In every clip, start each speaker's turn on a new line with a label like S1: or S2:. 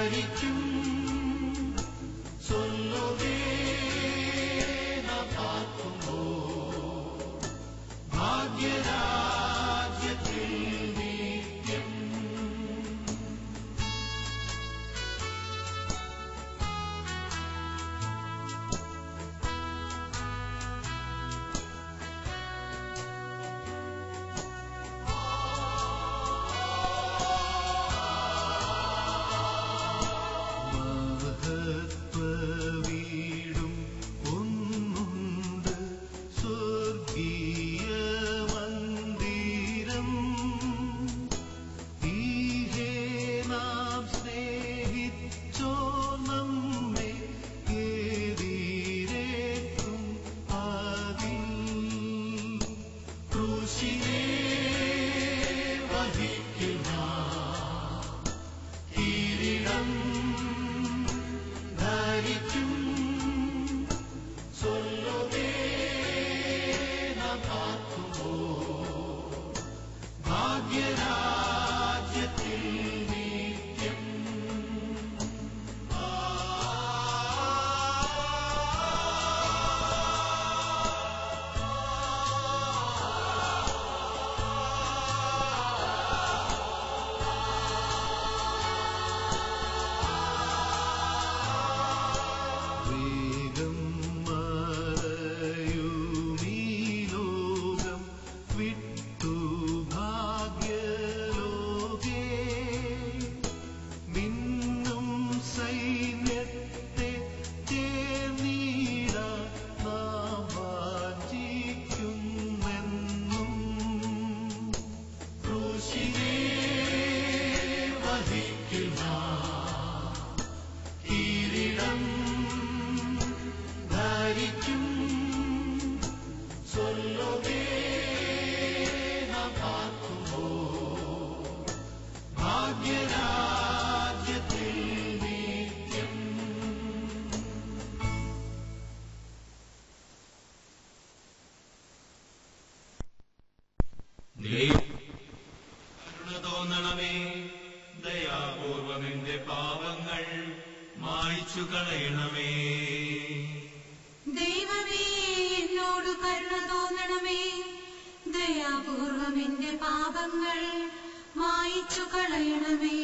S1: ധരിക്കും சொல்லுவே നാം പാർക്കുമോ ഭാഗ്യരാജ്യത്തിൽ നിത്യം. വീടും ഒന്നുണ്ട് സ്വർഗീയ മന്ദിരം. ഈഹേ നാം സ്നേഹിച്ചോ നമ്മെ എതിരേക്കും അതിൽ. ക്രൂശിനെ വഹിക്കുന്ന കിരീടം ധരിക്കും சொல்லுவே നാം പാർക്കുമോ ഭാഗ്യരാജ്യത്തിൽ നിത്യം. വേഗം മറയുമീ ലോകം വിട്ടു ഭാഗ്യലോകേ. മിന്നും സൈന്യത്തെ ചേർന്നിടാൻ നാം വാഞ്ചിക്കുമെന്നും. ക്രൂശിനെ വഹിക്കുന്ന കിരീടം ധരിക്കും சொல்லுவே നാം പാർക്കുമോ ഭാഗ്യരാജ്യത്തിൽ നിത്യം.
S2: കരുണ തോന്നണമേ, ദയാപൂർവം എന്റെ പാപങ്ങൾ മായ്ച്ചു കളയണമേ.
S3: ദൈവമേ, എന്നോട് കരുണ തോന്നണമേ, ദയാപൂർവം എന്റെ പാപങ്ങൾ മായ്ച്ചു കളയണമേ.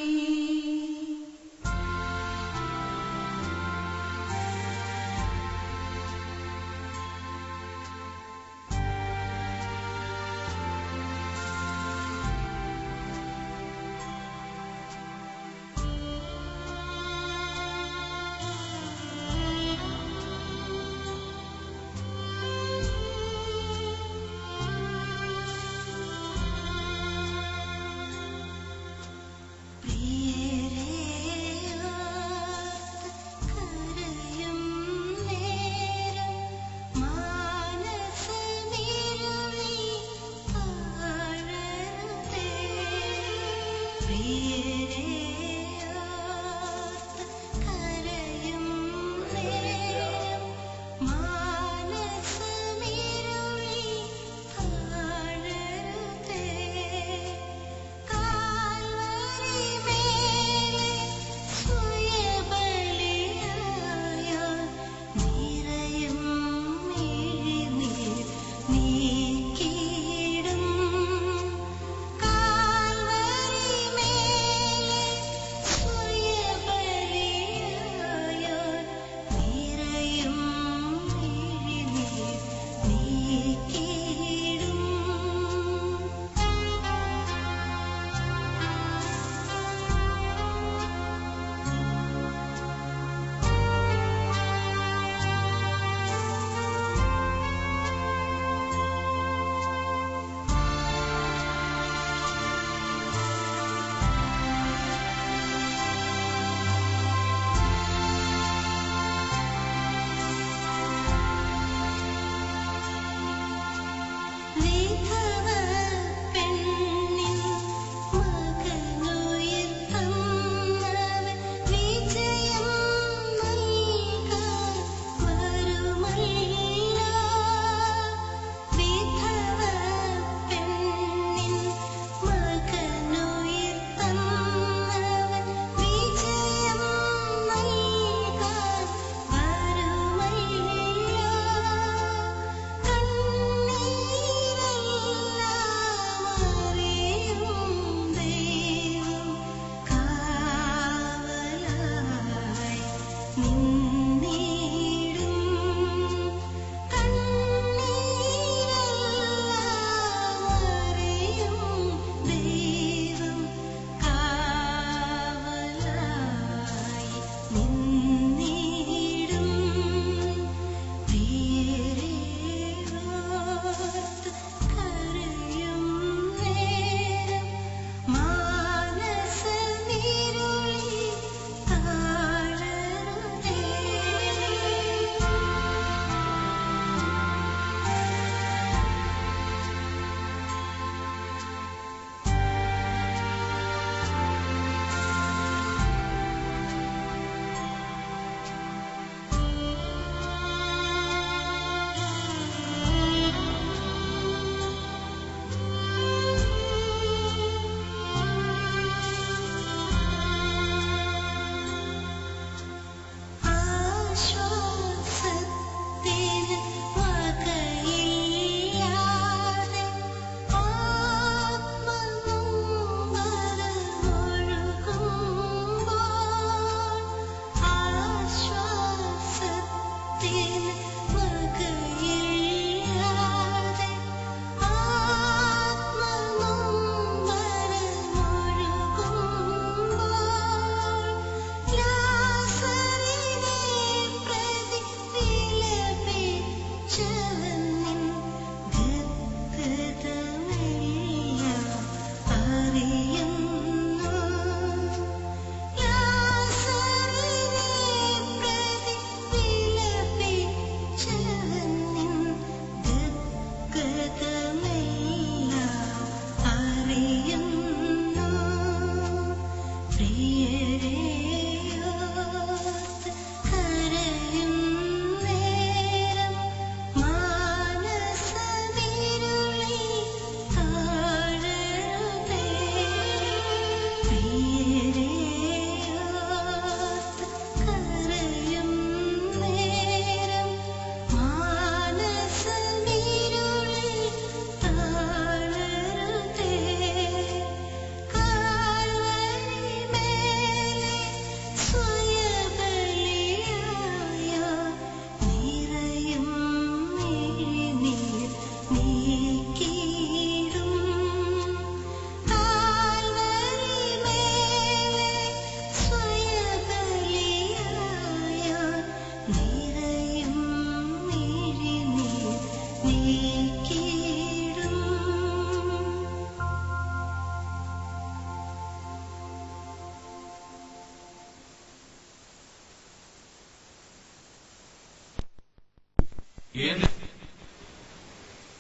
S3: പ്രിയേ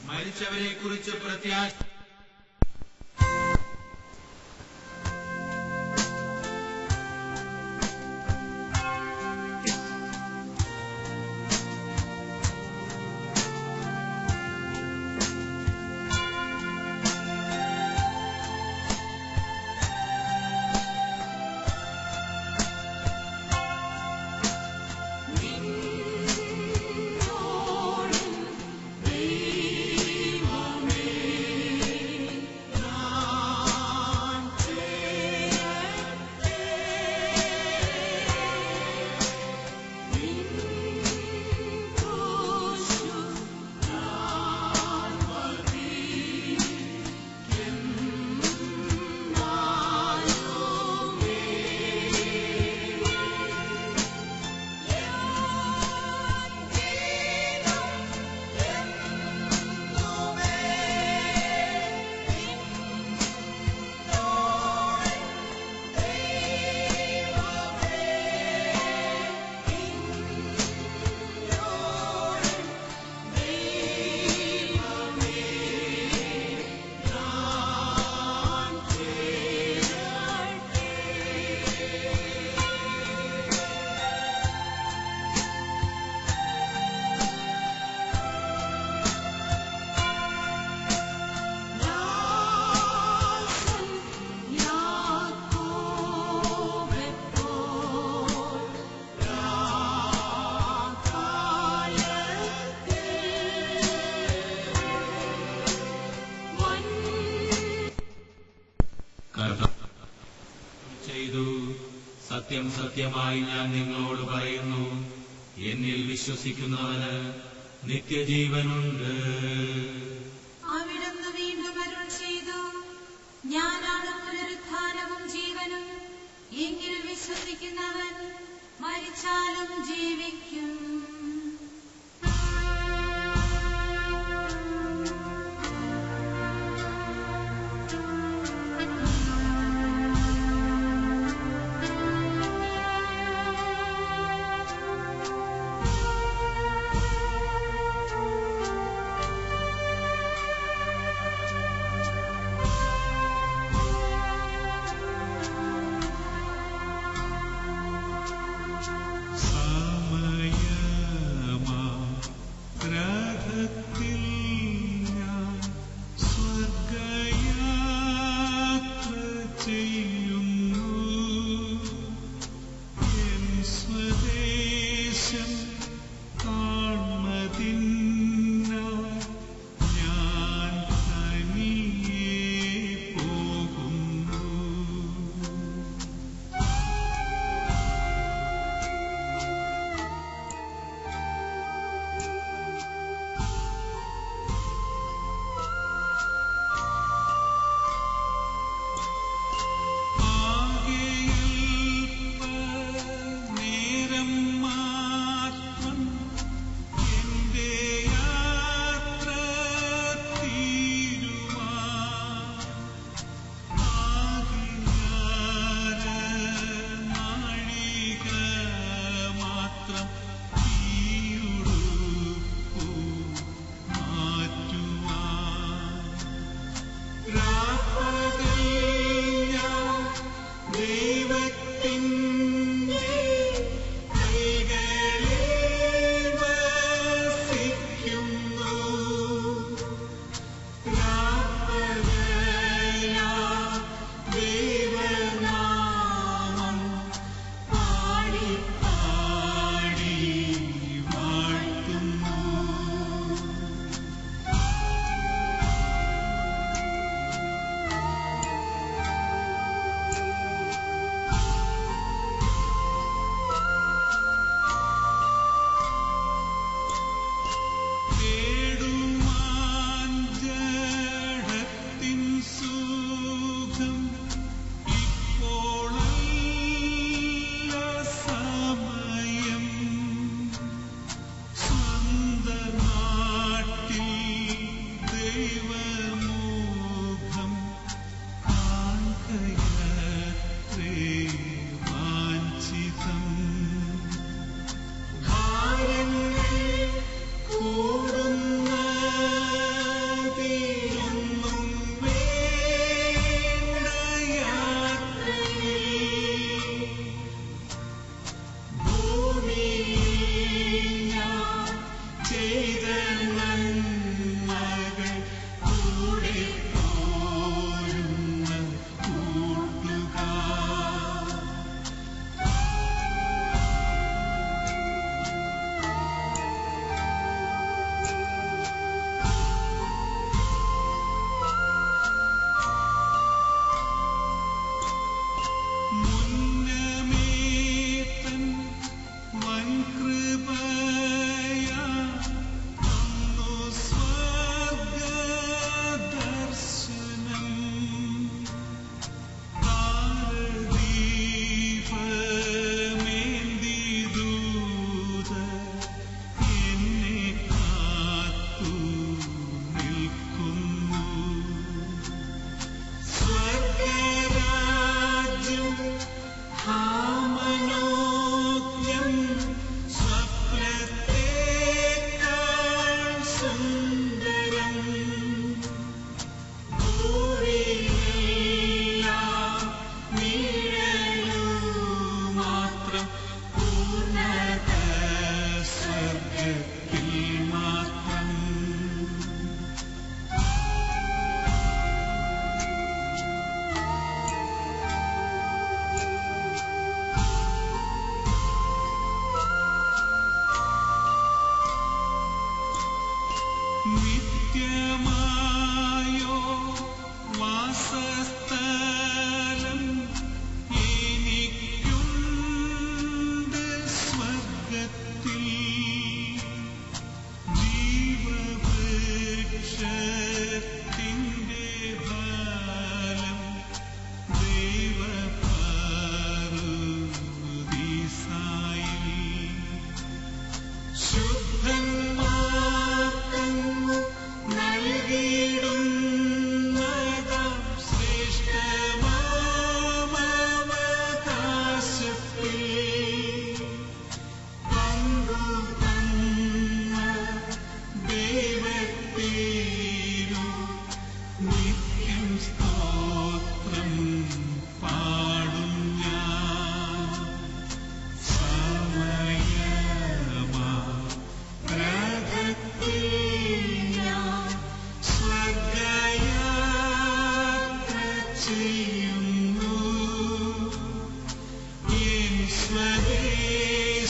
S2: മരിച്ചവരെ കുറിച്ച് പ്രത്യാശ ചെയ്തു. സത്യം സത്യമായി ഞാൻ നിങ്ങളോട് പറയുന്നു, എന്നിൽ വിശ്വസിക്കുന്നവന് നിത്യജീവനുണ്ട്.
S3: അവിടുന്ന് വീണ്ടും അരുൾ ചെയ്തു, ഞാനാണ് പുനരുത്ഥാനവും ജീവനും. എന്നിൽ വിശ്വസിക്കുന്നവൻ മരിച്ചാലും ജീവിക്കും.
S4: സമയം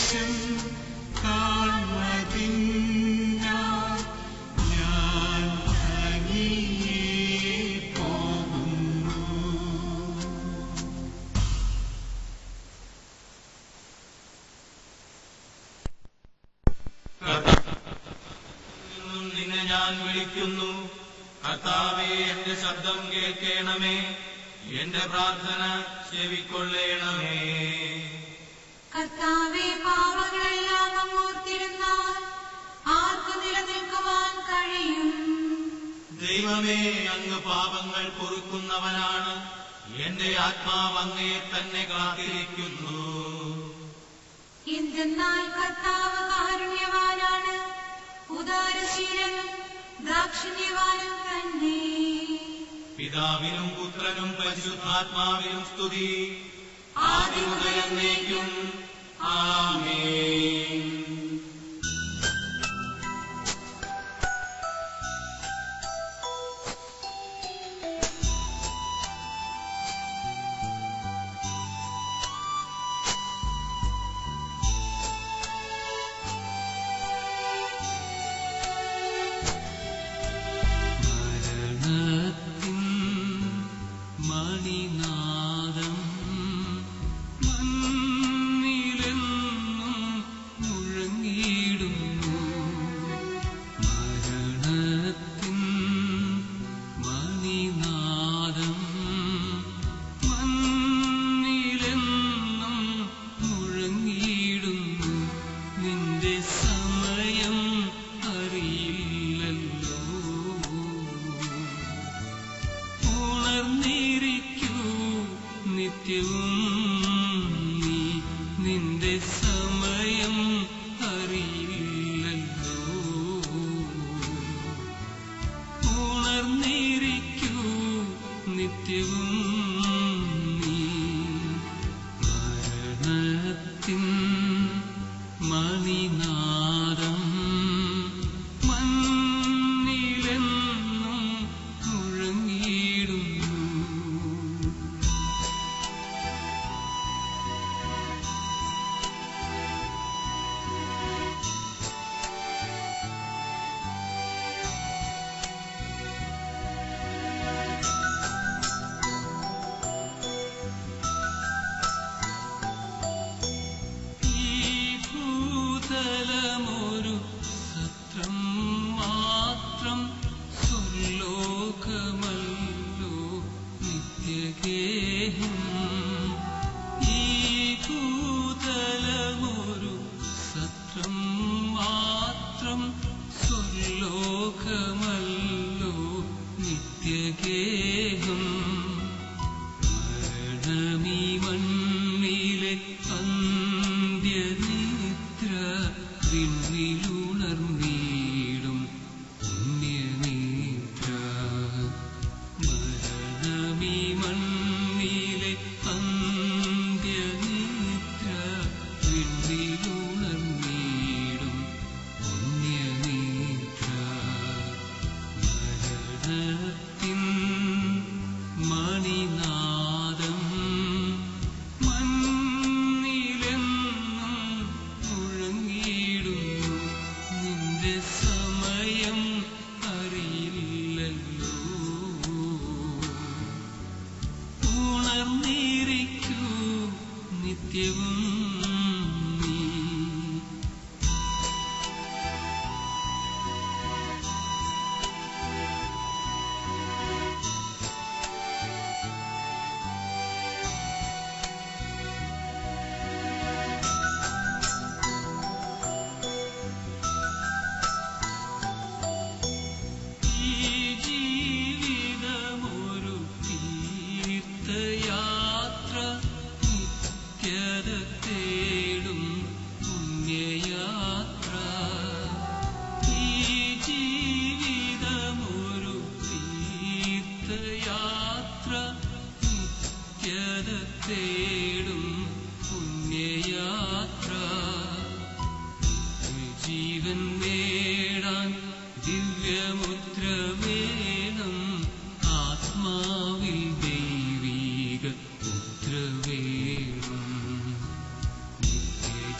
S2: ദേശം കാൺമതിനായി ഞാൻ തനിയെ പോകുന്നു. നിന്നെ ഞാൻ വിളിക്കുന്നു. കർത്താവേ, എന്റെ ശബ്ദം കേൾക്കണമേ, എന്റെ പ്രാർത്ഥന ചെവിക്കൊള്ളണമേ.
S3: കർത്താവേ, പാപങ്ങളെല്ലാം അങ്ങോർത്തിരുന്നാൽ ആർക്ക് നിലനിൽക്കുവാൻ കഴിയും?
S2: ദൈവമേ, അങ്ങ് പാപങ്ങൾ പൊറുക്കുന്നവനാണ്. എന്റെ ആത്മാവ് അങ്ങയെ തന്നെ കാത്തിരിക്കുന്നു.
S3: എന്തെന്നാൽ കർത്താവ് കാരുണ്യവാനാണ്, ഉദാരശീലനും ദാക്ഷിണ്യവാനും തന്നെ.
S2: പിതാവിനും പുത്രനും പരിശുദ്ധാത്മാവിനും സ്തുതി, ആദിമുതൽ എന്നേക്കും. ആമേൻ. മണിനാദം മണ്ണിലെന്നും മുഴങ്ങിയിടുന്നു. മരണത്തിൻ മണിനാദം മണ്ണിലെന്നും മുഴങ്ങിയിടുന്നു. നിന്റെ സമയം അറിയില്ലല്ലോ. ഉണർന്നിരിക്കൂ നിത്യവും നീ, നിന്റെ സമയം അറിയില്ലല്ലോ. ഉണർന്നിരിക്കൂ നിത്യവും നീ. മരണത്തിൻ മണിനാദം മണ്ണിലെന്നും മുഴങ്ങിയിടുന്നു.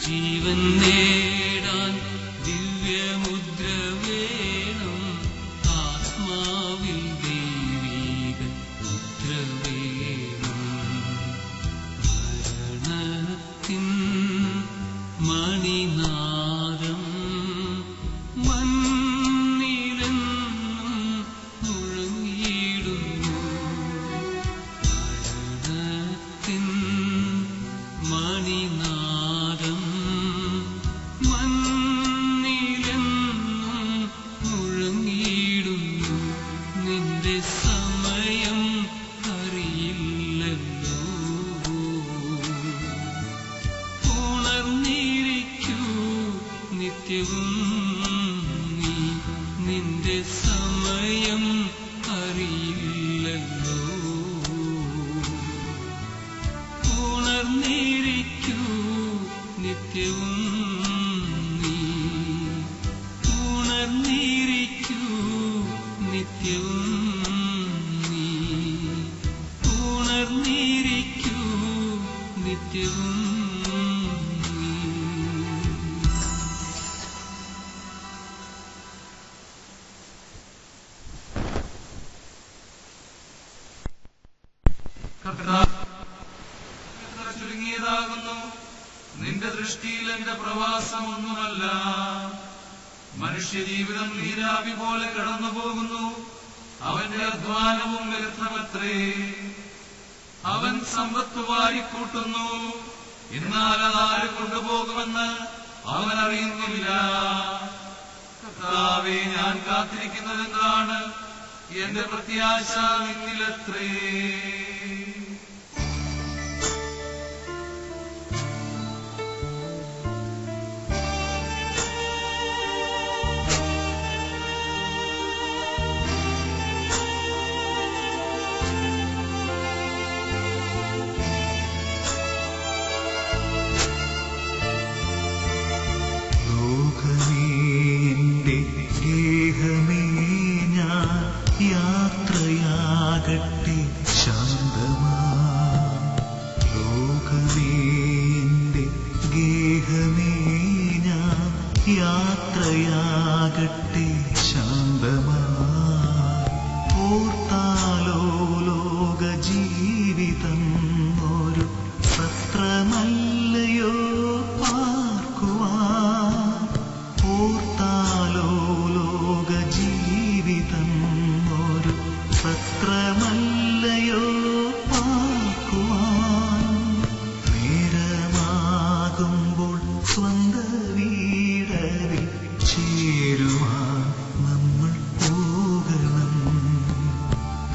S2: ജീവൻ നേടാൻ ദിവ്യമുദ്ര വേണം, ആത്മാവിൽ ദൈവീക മുദ്ര വേണം. മരണത്തിൻ മണിനാദം മണ്ണിലെന്നും മുഴങ്ങിയിടുന്നു. മരണത്തിൻ മണിനാദം മണ്ണിലെന്നും മുഴങ്ങിയിടുന്നു. നിന്റെ സമയം അറിയില്ലല്ലോ. ഉണർന്നിരിക്കൂ നിത്യവും നീ, നിന്റെ സമയം അറിയില്ലല്ലോ. ഉണർന്നിരിക്കൂ നിത്യവും നീ, ഉണർന്നിരിക്കൂ നിത്യവും നീ, ഉണർന്നിരിക്കൂ നിത്യവും നീ.
S4: ചുരുങ്ങിയതാകുന്നു നിന്റെ ദൃഷ്ടിയിൽ എന്റെ പ്രവാസം ഒന്നുമല്ല. മനുഷ്യജീവിതം നീരാവി പോലെ കടന്നുപോകുന്നു, അവന്റെ അധ്വാനവും വ്യർത്ഥമത്രേ. അവൻ സമ്പത്ത് വാരിക്കൂട്ടുന്നു, എന്നാൽ അതാര് കൊണ്ടുപോകുമെന്ന് അവൻ അറിയുന്നില്ല. കർത്താവേ, ഞാൻ കാത്തിരിക്കുന്നതെന്താണ്? എന്റെ പ്രത്യാശ നിന്നിലത്രേ.
S5: ഗേഹമേ ഞാൻ യാത്രയാകട്ടെ ശാന്തമാ. ലോകമേന്റെ ഗേഹമേ ഞാൻ യാത്രയാകട്ടെ ശാന്തമാ. ഓർത്താലോ ലോക ജീവിതം ഒരു സത്രമല്ലയോ പാർക്കുവാൻ. ഓർത്താലോ ലോക ജീവിതം ഒരു സത്രമല്ലയോ പാർക്കുവാൻ. നേരമാകുമ്പോൾ സ്വന്ത വീടരിൽ ചേരുവാൻ നമ്മൾ പോകണം.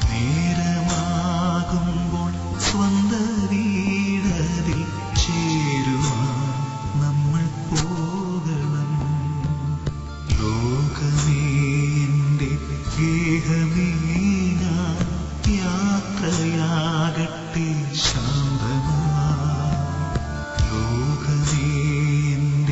S5: നേരമാകുമ്പോൾ സ്വന്ത വീടരിൽ ചേരുവാൻ നമ്മൾ പോകണം. ലോകമേന്റെ ഗേഹമേ ഞാൻ യാത്രയാകട്ടെ ശാന്തമാ. ലോകമേന്റെ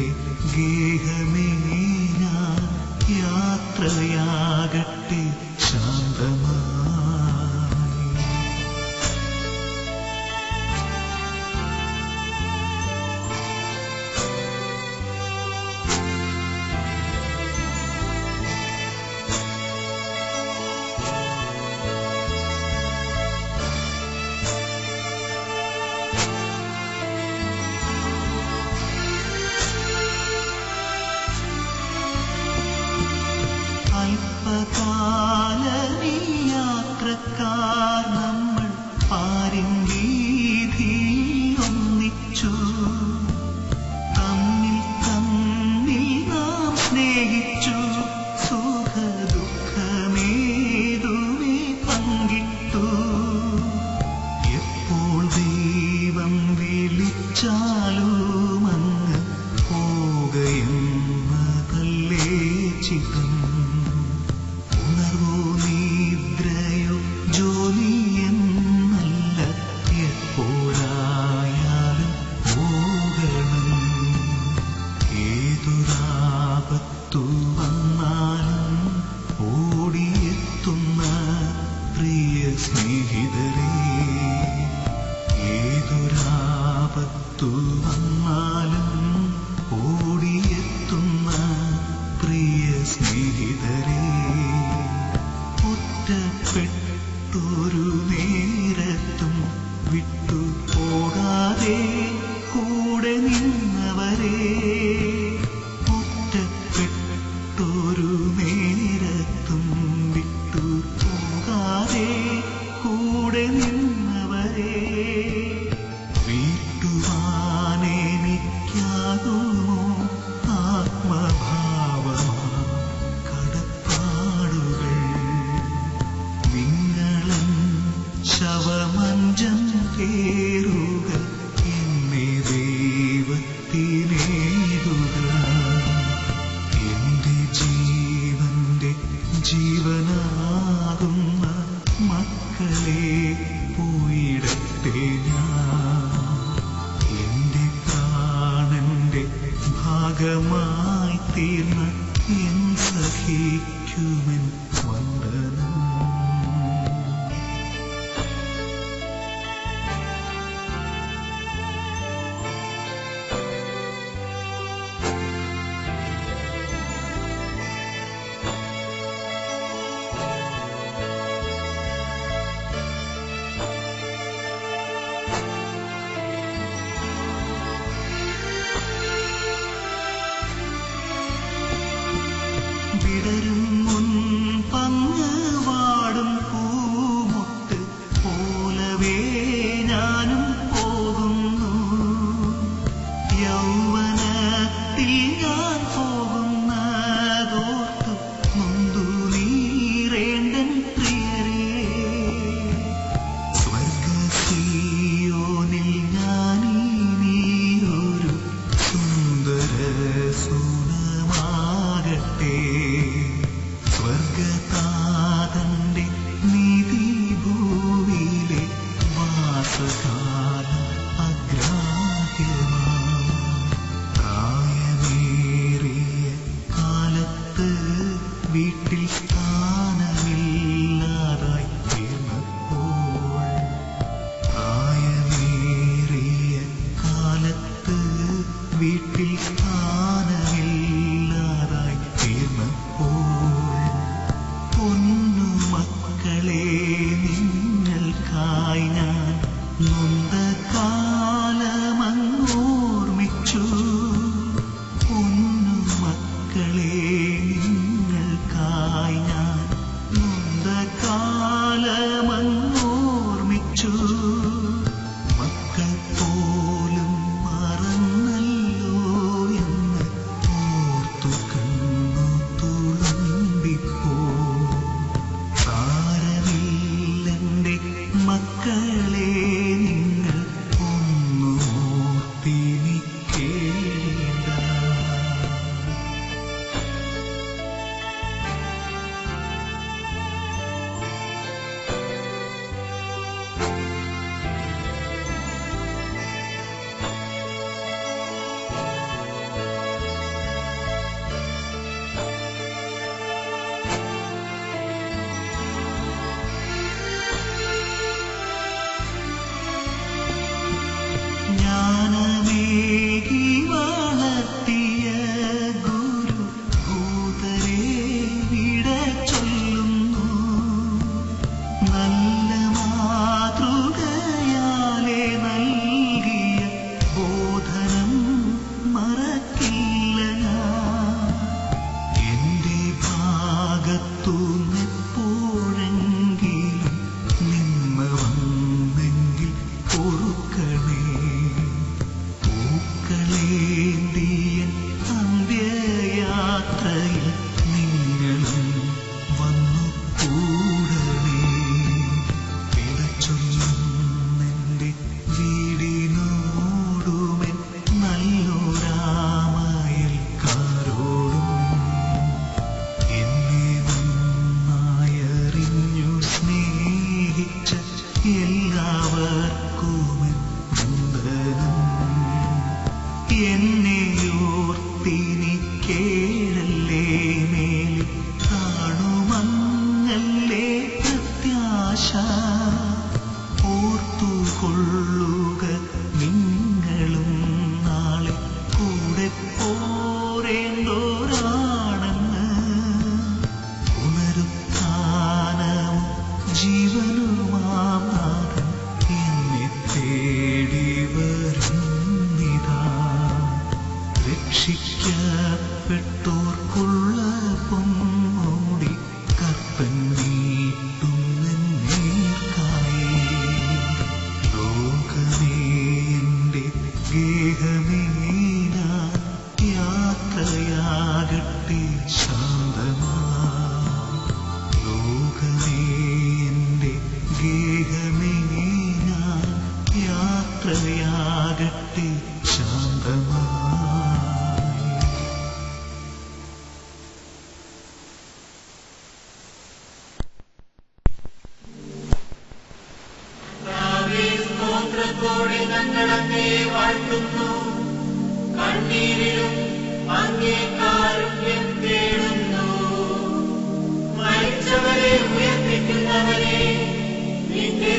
S5: എന്റെ ജീവന്റെ ജീവനാകുന്ന മക്കളെ പോയിടട്ടെ ഞാൻ. എന്റെ പ്രാണന്റെ ഭാഗമായി തീർന്ന എൻ സഖിക്കുമെൻ വന്ദനം. വിടരും മുൻപങ്ങ് വാടും പൂമൊട്ട് പോലവേ ഞാനും പോകുന്നു. യൗവനത്തിൽ ഞാൻ പോകുന്നതോർത്തു നൊന്തു നീറേണ്ടൻ പ്രിയരേ. സ്വർഗസിയോനിൽ ഞാനീയൊരു സുന്ദര സൂനമാകട്ടെ. സ്വർഗതാതന്റെ നീതിഭൂവിലെ വാസകാലം അഗ്രാഹ്യമാണ്. പ്രായമേറിയ കാലത്ത് വീട്ടിൽ സ്ഥാനമില്ലാതായി തീർന്നപ്പോൾ, പ്രായമേറിയ കാലത്ത് വീട്ടിൽ സ്ഥാനമില്ലാതായി തീർന്നപ്പോൾ, പൊന്നു മക്കളെ നിങ്ങൾക്കായി ഞാൻ നൊന്ത കാലമങ്ങോർമ്മിച്ചു. പൊന്നു മക്കളെ നിങ്ങൾക്കായി ഞാൻ നൊന്ത കാലമങ്ങോർമ്മിച്ചു. മക്കൾ പോലും മറന്നല്ലോ എന്ന് ഓർത്തു കണ്ണു തുളുമ്പിപ്പോ. സാരമില്ലെന്റെ മക്കളെ നിങ്ങൾ ഒന്നു ഓർത്തിനിക്കേണ്ട. ജ്ഞാനമേകി വളർത്തിയ ഗുരു ഭൂതരെ വിട ചൊല്ലുന്നു. നല്ല മാതൃകയാലെ നൽകിയ ബോധനം മറക്കില്ല ഞാൻ. എന്റെ ഭാഗത്തുനിന്നെപ്പോഴെങ്കിലും നിന്ന വന്നെങ്കിൽ പൊറുക്കണേ. പൂക്കളേന്തിയൻ അന്ത്യയാത്രയിൽ നിങ്ങളും വന്നു കൂടണേ. പിടച്ചൊല്ലുന്നെന്റെ വീടിനോടുമെൻ നല്ലൊരാമയൽക്കാരോടും എന്നെ നന്നായറിഞ്ഞു സ്നേഹിച്ച എല്ലാവർക്കുമെൻ വന്ദനം. എന്നെയോർത്തിനി കേഴല്ലേ മേലിൽ കാണുമങ്ങല്ലേ പ്രത്യാശ. ഓർത്തുകൊള്ളുക നിങ്ങളും നാളെ കൂടെ പോരേണ്ടോരാണെന്ന്. പുനരുത്ഥാനവും ജീവനുമാം നാഥൻ എന്നെ തേടി വരുന്നിതാ. രക്ഷിക്കപ്പെട്ടോർക്കുള്ള പൊന്മൂടി കർത്തൻ നീട്ടുന്നേർക്കായി. ലോകമേ എന്റെ ഗേഹമേ ഞാൻ യാത്രയാകട്ടെ ശാന്തമായി. ലോകമേ എന്റെ ഗേഹമേ ഞാൻ യാത്രയാകട്ടെ ശാന്തമായി.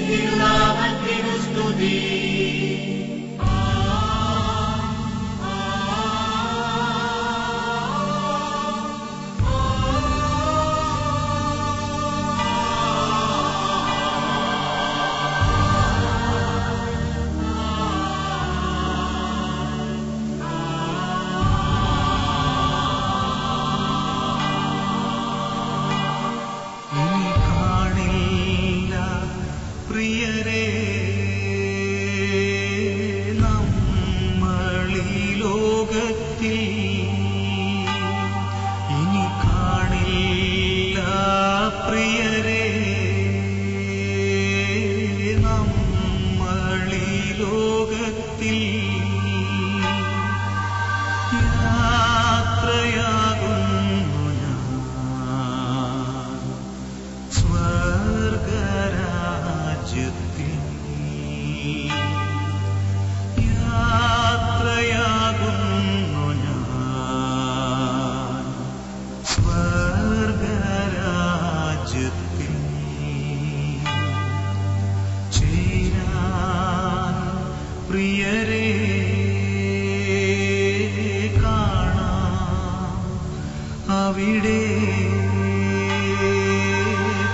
S1: തിരുനാമത്തിനു സ്തുതി.
S5: ഇനി കാണില്ല പ്രിയരേ നമ്മളീ ലോകത്തിൽ, ഇനി കാണില്ല പ്രിയരേ നമ്മളീ ലോകത്തിൽ യാത്രയാകുന്നു ഞാൻ സ്വർഗരാജ്യത്തിൽ, യാത്രയാകുന്നു ഞാൻ സ്വർഗരാജ്യത്തിൽ ചേരാൻ പ്രിയരേ കാണാം അവിടെ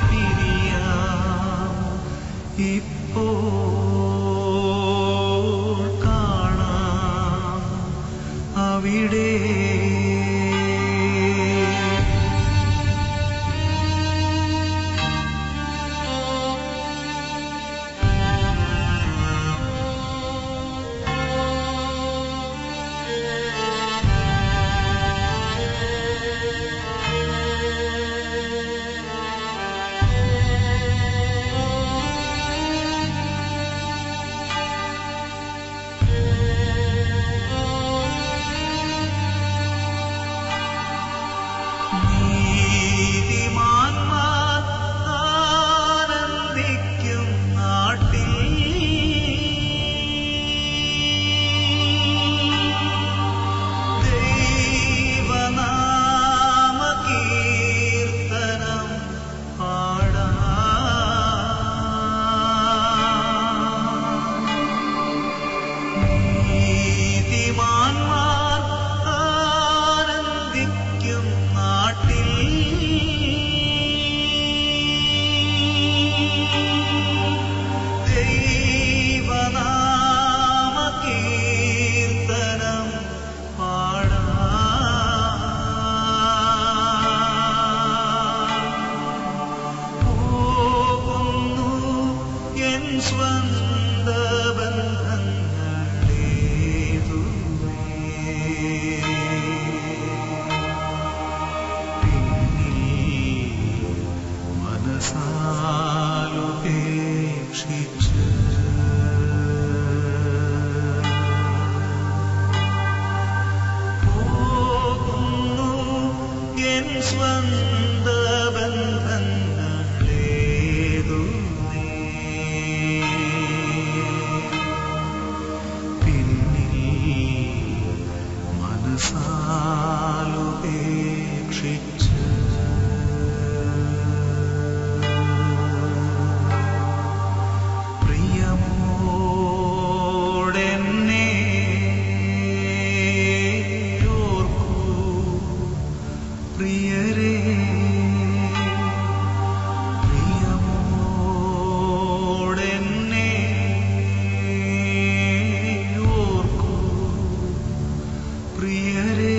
S5: പിരിയാം ഇപ്പോൾ കാണാം അവിടെ നീതിമാന്മാർ ആനന്ദിക്കും നാട്ടിൽ ദൈവനാമ കീർത്തനം പാടാം. നീതിമാന്മാർ ആനന്ദിക്കും നാട്ടിൽ ദൈവനാമ കീർത്തനം പാടാം. പോകുന്നു എൻ സ്വന്ത ബന്ധങ്ങളേതുമേ പിന്നിൽ മനസാലുപേക്ഷിച്ച് പോകുന്നു എൻ സ്വന്ത ബന്ധങ്ങളേതുമേ പിന്നിൽ മനസാലുപേക്ഷിച്ച് പ്രിയമോടെന്നെ ഓർക്കൂ പ്രിയരേ, പ്രിയമോടെന്നെ ഓർക്കൂ പ്രിയരേ.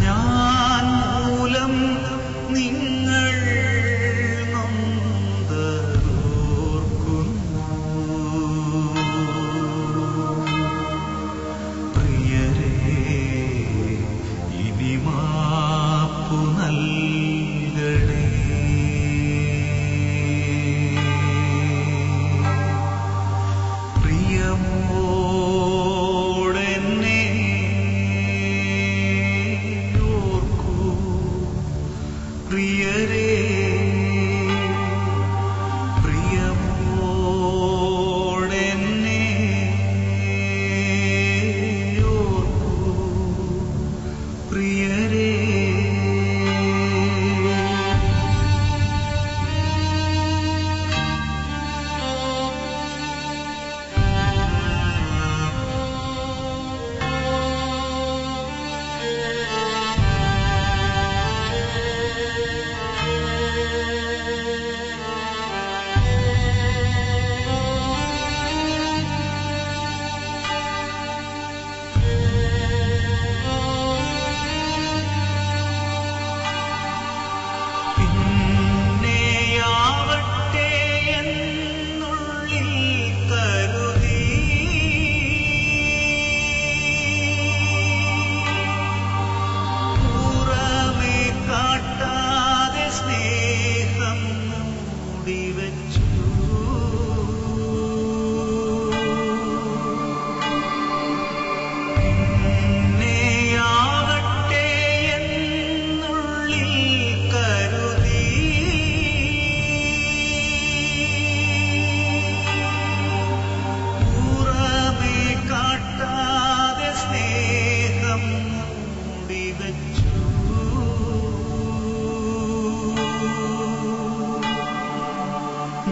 S5: ഞാൻ മൂലം നിങ്ങൾ നൊന്തതോർക്കുന്നു. പ്രിയരേ, ഇനി മാപ്പു നൽകണേ. പ്രിയമോടെന്നെ ഓർക്കൂ. പ്രിയരേ, പ്രിയമോടെന്നെ ഓർക്കൂ. പ്രിയരേ, പിന്നെയാവട്ടെ എന്നുള്ളിൽ കരുതി പുറമേ കാട്ടാതെ സ്നേഹം മൂടിവച്ചു. പിന്നെയാവട്ടെ എന്നുള്ളിൽ കരുതി പുറമേ കാട്ടാതെ സ്നേഹം മൂടിവച്ചു.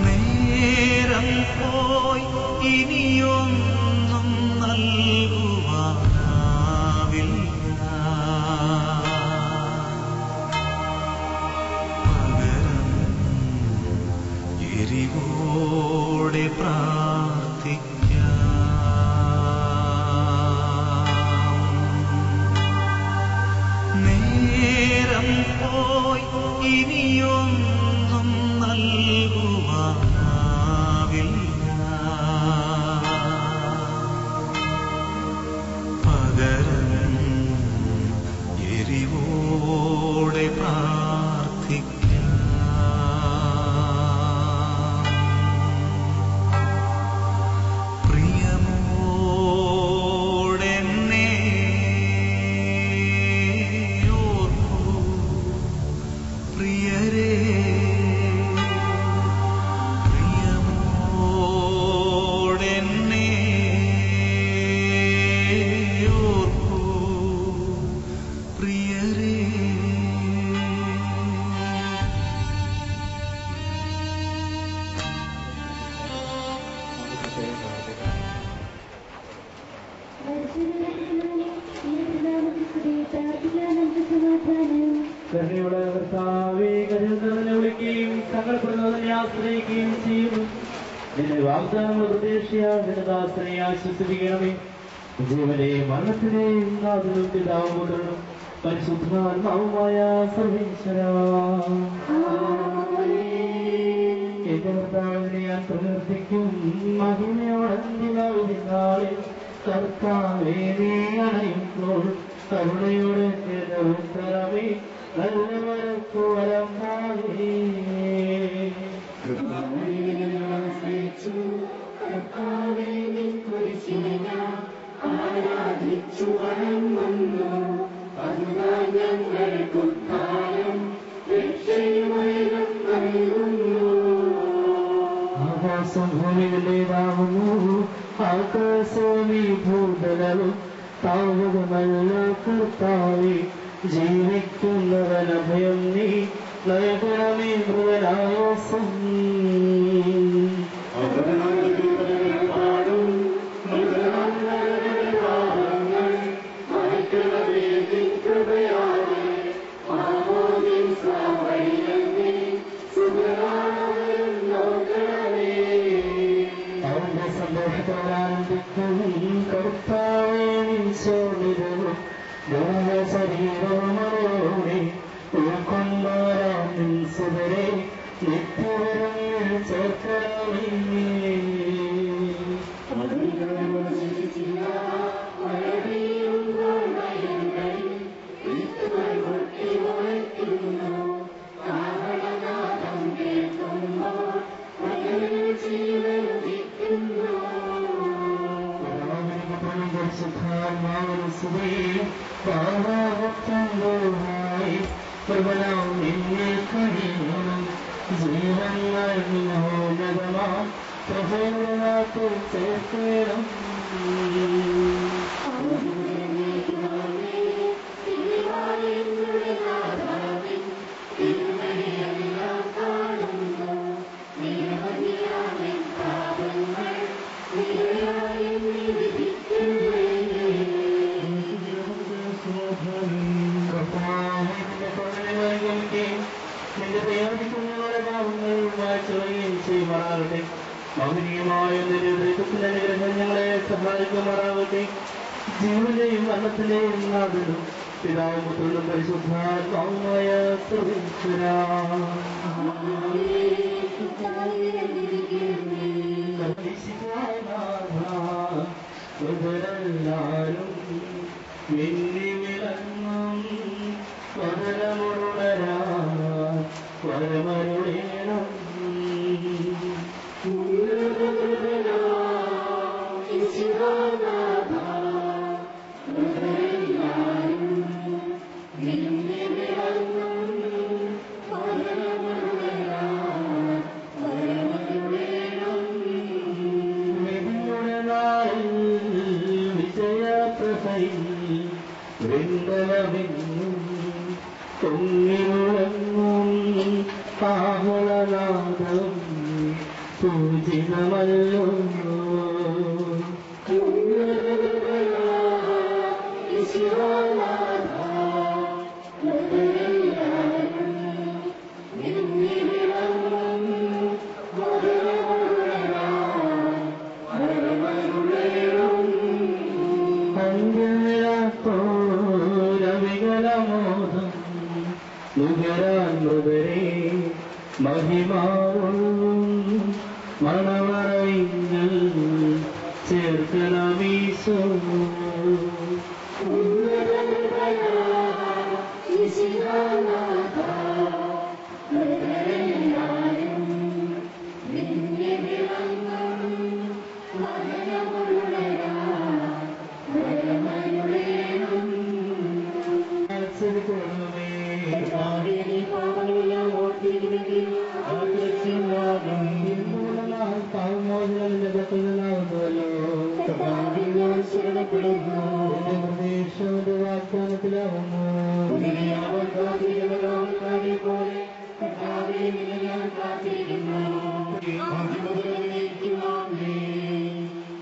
S5: നേരം പോയി ഇനിയൊന്നും നൽകുവാനാവില്ല. പകരം എരിവോടെ പ്രാർത്ഥിക്കാം. നേരം പോയി ഇനിയൊന്നും നൽകുവാനാവില്ല. പകരം എരിവോടെ പ്രാർത്ഥിക്കാം. പ്രിയമോടെന്നെ ഓർക്കൂ. പ്രിയരേ, പ്രിയമോടെന്നെ ഓർക്കൂ. പ്രിയരേ,
S6: കരുണയുടെ കർത്താവേ, കരുണ വിളിക്കുകയും സങ്കടപ്പെടുന്നതിനെ ആശ്രയിക്കുകയും ചെയ്യുന്നു. നിന്റെ വാഗ്ദാനങ്ങൾ പ്രതീക്ഷയാൽ നിന്റെ ദാസനെ ആശ്വസിപ്പിക്കണമേ. ജീവനെയും മരണത്തിനെയും നാഥനും പിതാവുകൊണ്ടും പരിശുദ്ധാത്മാവുമായ സർവീശ്വരാ, എന്റെ കർത്താവിനെ ഞാൻ പ്രവർത്തിക്കും. മഹിമയോടെ നാളിൽ കർത്താവേ നീ അണയുമ്പോൾ കരുണയോടെ ഉത്തരമേ നല്ലവരക്കു വരം
S1: ആരാധിച്ചു വണങ്ങുന്നു. അതിനാൽ ഞങ്ങൾക്കുദ്ധാരം രക്ഷയുമേകം നൽകുന്നു.
S6: ആകാശം ഭൂമികളുടേതാകുന്നു, ആകാശമീ ഭൂതലവും താവകമല്ല കർത്താവേ. ജീവിക്കുന്നവനഭയം നീ നൽകണമേ മൃഗനായാസം. അവന്റെ സന്തോഷത്തോടാനന്ദിക്കും കർത്താവേ. ശരീരവും പോറ്റുമ്പോഴായി പ്രബലം നിന്നെ കഴിയണം ജീവൻ മൗനതമാം പ്രഭോനാത്തിൽ ചേർക്കണം നിന്റെ പ്രയോജിക്കുന്നവരുടെ ഭാവങ്ങൾ വായിച്ചുകയും ചെയ്യുമാറാകട്ടെ മഹനീയമായ നിന്റെ അനുഗ്രഹം ഞങ്ങളെ സഹായിക്കുമാറാകട്ടെ ജീവന്റെയും മരണത്തിന്റെയും നാഥനും പിതാവും പുത്രനും പരിശുദ്ധാത്മാവുമായ സർവീശ്വരാ എല്ലാരും മിന്നി വിളങ്ങും വരമുടരാ വരമരുളേണം പൊങ്ങിമുഴങ്ങും ആഹ്ലാദം പൂജിതമല്ലോ അന്ത്യവിളക്കോരവികലമോദം നുകരാൻ മൃദരേ മഹിമാവും മണവറയിങ്ങൾ ചേർക്കണമീശോ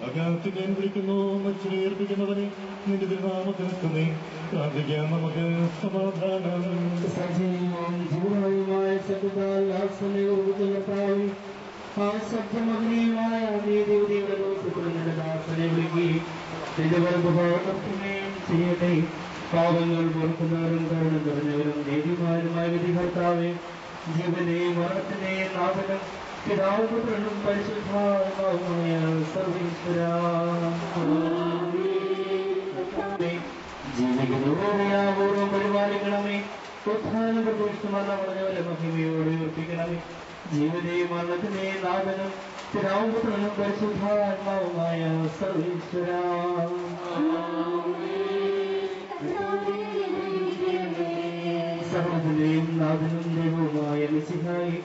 S7: അജ്ഞാനത്തിനെ വിളിക്കുന്നു മനുഷ്യർപ്പിക്കുന്നവനെ നിന്റെ തിരുനാമത്തിനെത്തുന്നേ പ്രാർത്ഥിക്കാൻ നമുക്ക് സമാധാനം
S6: സജീവവും ജീവനുമായ സത്യത്താൽ ആസനയോർത്തായി ആ സത്യമഗ്നിയുമായ നീതിയുടെ ദിവസത്തിൽ നിന്റെ ദാസനെ വിളിക്കുകയും നിന്റെ വലതുഭാഗത്തുകയും ചെയ്യട്ടെ പാവങ്ങൾ പൊറുക്കുന്നവരും കരുണ നിറഞ്ഞവരും നീതിമാരുമായ വിധികർത്താവെ ജീവനെയും മരണത്തിനെയും നാഥനും പിതാവും പുത്രനും പരിശുദ്ധാത്മാവുമായ സർവീശ്വരാ ജീവിക്കുന്നവരെയാപൂർവം പരിപാലിക്കണമേ ഉത്ഥാന പ്രതീക്ഷിതമല്ല പറഞ്ഞവരെ മഹിമയോടെ ഉറപ്പിക്കണമേ ജീവനെയും മരണത്തിനെയും നാഥനും പിതാവും പുത്രനും പരിശുദ്ധാത്മാവുമായ സർവീശ്വരാ സർവ്വത്തിന്റെയും നാഥനും ദൈവവുമായ മിശിഹായി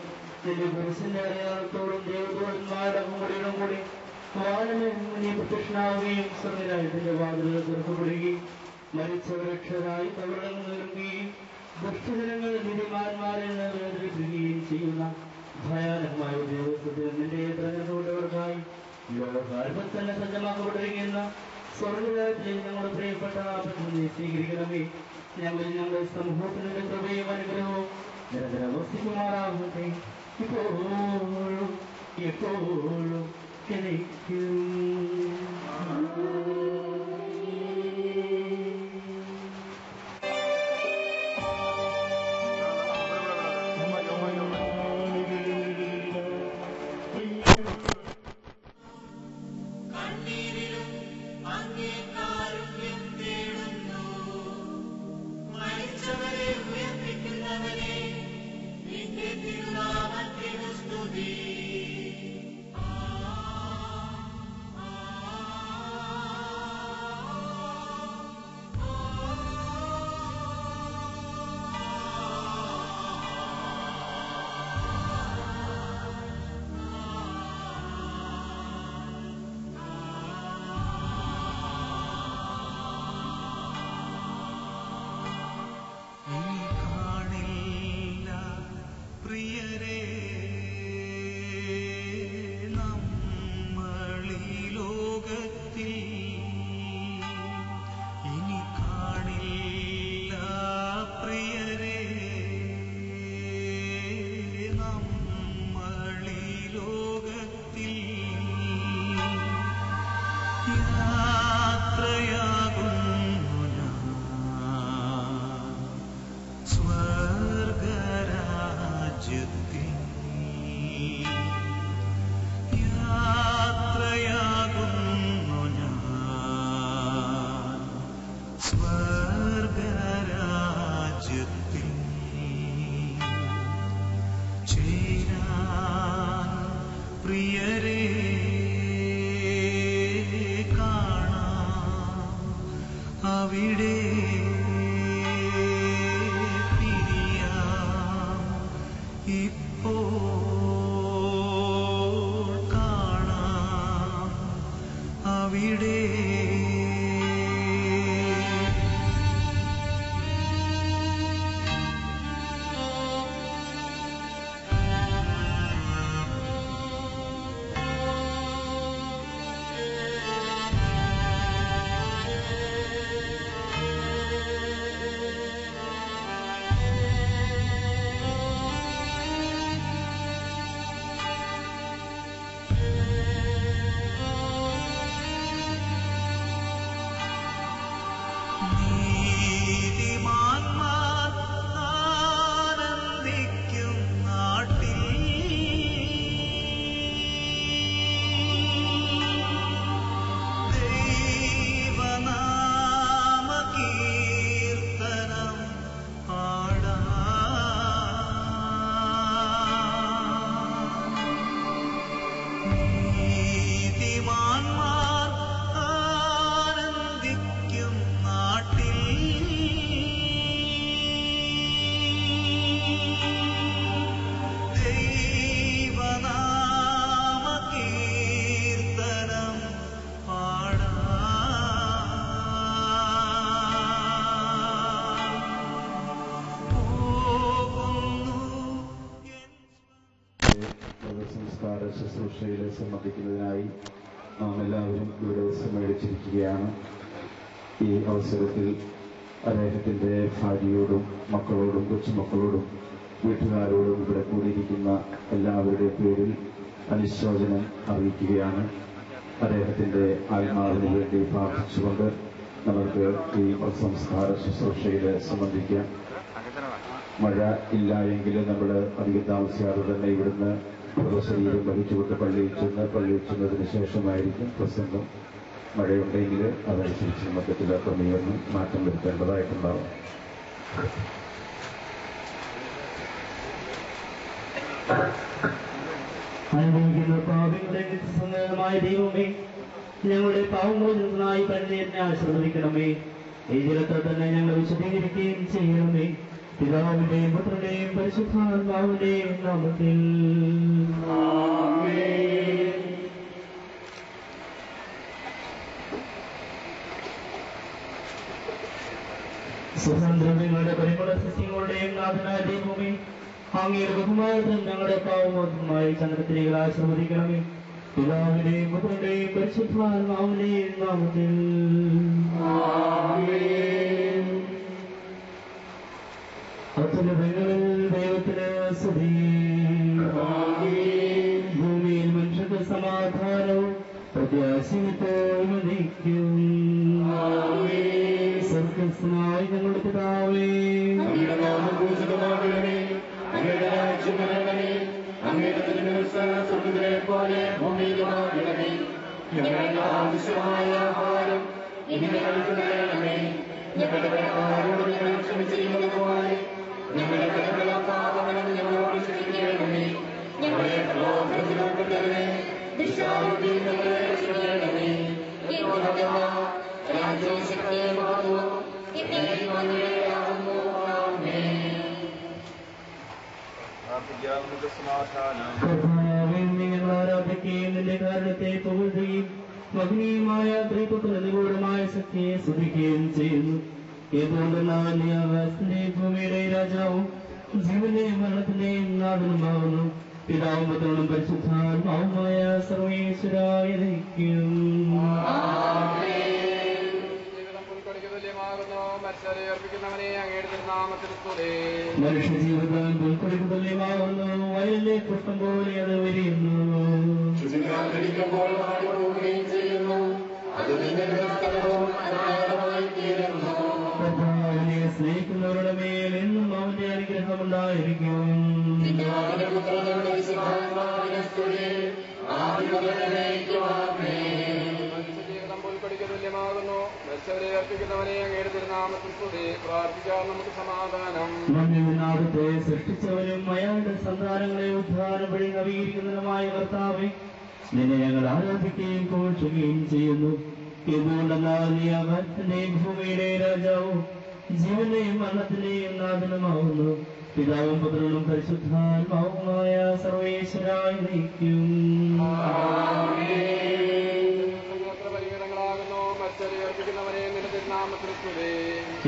S6: നിന്റെ പുരുഷന്റെ അടയാളത്തോടും ദൈവത്തോടുമാരുടെ കൂടിയും കൂടി വാനമേ പ്രത്യക്ഷനാവുകയും സ്വർഗരാജ്യത്തിന്റെ വാതിലുകൾ തുറക്കപ്പെടുകയും മരിച്ചവരക്ഷരായി തവറങ്ങുകയും ദുഷ്ടജനങ്ങൾ നീതിമാന്മാരെ വേദനിപ്പിക്കുകയും ചെയ്യുന്ന ഭയാനകമായ ദിവസത്തിൽ നിന്റെ തെരഞ്ഞെടുക്കപ്പെട്ടവർക്കായി ലോകാൽപ്പം തന്നെ സജ്ജമാക്കപ്പെട്ടിരിക്കുന്ന സ്വർഗരാജ്യത്തിൽ ഞങ്ങളുടെ പ്രിയപ്പെട്ട ആപത്തിനെ സ്വീകരിക്കണമേ ഞങ്ങളുടെ സമൂഹത്തിന്റെ കൃപയും അനുഗ്രഹവും നിരന്തരം വസിക്കുമാറാകട്ടെ ഇപ്പോഴും എപ്പോഴും എനിക്കും
S3: സ്തുതി
S8: ശുശ്രൂഷയിൽ സംബന്ധിക്കുന്നതിനായി നാം എല്ലാവരും ഇവിടെ സമ്മേളിച്ചിരിക്കുകയാണ്. ഈ അവസരത്തിൽ അദ്ദേഹത്തിൻ്റെ ഭാര്യയോടും മക്കളോടും കൊച്ചുമക്കളോടും വീട്ടുകാരോടും ഇവിടെ കൂടിയിരിക്കുന്ന എല്ലാവരുടെയും പേരിൽ അനുശോചനം അറിയിക്കുകയാണ്. അദ്ദേഹത്തിൻ്റെ ആത്മാവിന് വേണ്ടി പ്രാർത്ഥിച്ചുകൊണ്ട് നമുക്ക് ഈ സംസ്കാര ശുശ്രൂഷയിൽ സംബന്ധിക്കാം. മഴ ഇല്ല എങ്കിൽ നമ്മൾ അധികം താമസിയാതെ തന്നെ ഇവിടുന്ന് ശരീരം വഹിച്ചുകൊണ്ട് പള്ളിയിൽ ചെന്നതിന് ശേഷമായിരിക്കും പ്രസംഗം. മഴയുണ്ടെങ്കിൽ അതനുസരിച്ച് നമുക്ക് ചില ക്രമീകരണം മാറ്റം വരുത്തേണ്ടതായിട്ടുണ്ടാവും.
S6: അനുഭവിക്കുന്ന പാപികളുടെ നിത്യസംഗമായ ദൈവമേ, ഞങ്ങളുടെ പാവമോചനത്തിനായി പരിചയത്തിനെ ആശീർവദിക്കണമേ. ഈ ജലത്തെ തന്നെ ഞങ്ങൾ വിശദീകരിക്കുകയും ചെയ്യണമേ. പിതാവിന്റെയും പുത്രന്റെയും പരിശുദ്ധാത്മാവിന്റെയും നാമത്തിൽ സുഗന്ധങ്ങളുടെ പരിമള സസ്യങ്ങളുടെയും നാഥനായ ദൈവമേ, അങ്ങയുടെ ബഹുമാനത്തിൽ ഞങ്ങളുടെ പാവമോചനമായി ചന്ദ്രത്തിരികൾ ആശീർവദിക്കണമേ. പിതാവിന്റെയും പുത്രന്റെയും പരിശുദ്ധാത്മാവിന്റെയും നാമത്തിൽ അത്യുന്നതങ്ങളിൽ ദൈവത്തിന് സ്തുതി. ഭൂമിയിൽ മനുഷ്യർക്ക് സമാധാനവും പ്രത്യാശിത്തോട് നയിക്കും. സ്വർഗസ്ഥനായ ഞങ്ങളുടെ പിതാവേ,
S1: അങ്ങയുടെ നാമം പൂജിതമാകണമേ. അങ്ങയുടെ രാജ്യം വരണമേ. അങ്ങയുടെ തിരുമനസ്സ് സ്വർഗ്ഗത്തിലെ പോലെ ഭൂമിയിലുമാകണമേ. ഞങ്ങൾക്ക് ആവശ്യമായ ആഹാരം ഇന്ന് ഞങ്ങൾക്ക് തരണമേ. ഞങ്ങളുടെ കടക്കാരോട് ഞങ്ങൾ ക്ഷമിച്ചിരിക്കുന്നത് പോലെ ഞങ്ങളുടെ കടങ്ങളും പാപങ്ങളും ഞങ്ങളോട് ക്ഷമിക്കണമേ. ഞങ്ങളെ പ്രലോഭനത്തിൽ ഉൾപ്പെടുത്തരുതേ. ദുഷ്ടാരൂപിയിൽ ഞങ്ങളെ രക്ഷിക്കണമേ. രാജ്യവും ശക്തിയും മഹത്വവും എന്നേക്കും അങ്ങയുടേതാകുന്നു. ആമേൻ.
S6: കർത്താവേ, നിങ്ങൾ ആരാധിക്കുകയും നിന്റെ കാരണത്തെ പുകഴ്ത്തുകയും മഹനീയമായ ത്രിപുത്ര നിഗൂഢമായ ശക്തിയെ സ്തുതിക്കുകയും ചെയ്യുന്നു. ഏതുകൊണ്ടെന്നാൽ നീ ആകാശത്തിന്റെയും ഭൂമിയുടെയും രാജാവും ജീവന്റെയും മരണത്തിന്റെയും നാഥനുമാകുന്നു. പിതാവും പുത്രനും പരിശുദ്ധാത്മാവുമായ സർവ്വേശ്വരായ നയിക്കും. മനുഷ്യജീവിതം പുൽക്കൊടിക്ക് തുല്യമാകുന്നു. വയലിലെ പുഷ്പം പോലെ അത് വിരിയുന്നു. കർത്താവിനെ സ്നേഹിക്കുന്നവരുടെ മേൽ എന്നും അവന്റെ അനുഗ്രഹമുണ്ടായിരിക്കും. മണ്ണിനാഥത്തെ സൃഷ്ടിച്ചവരും അയാളുടെ സന്താനങ്ങളെ ഉദ്ധാരം വഴി നവീകരിക്കുന്നതുമായ കർത്താവെ, നിന്നെ ഞങ്ങൾ ആരാധിക്കുകയും പോഷുകയും ചെയ്യുന്നു. എന്തുകൊണ്ടെന്നാൽ നീ ആകാശത്തിന്റെയും ഭൂമിയുടെയും രാജാവും ജീവന്റെയും മരണത്തിന്റെയും നാഥനുമാവുന്നു. പിതാവും പുത്രനും പരിശുദ്ധാത്മാവുമായ സർവ്വേശ്വരായി നയിക്കും.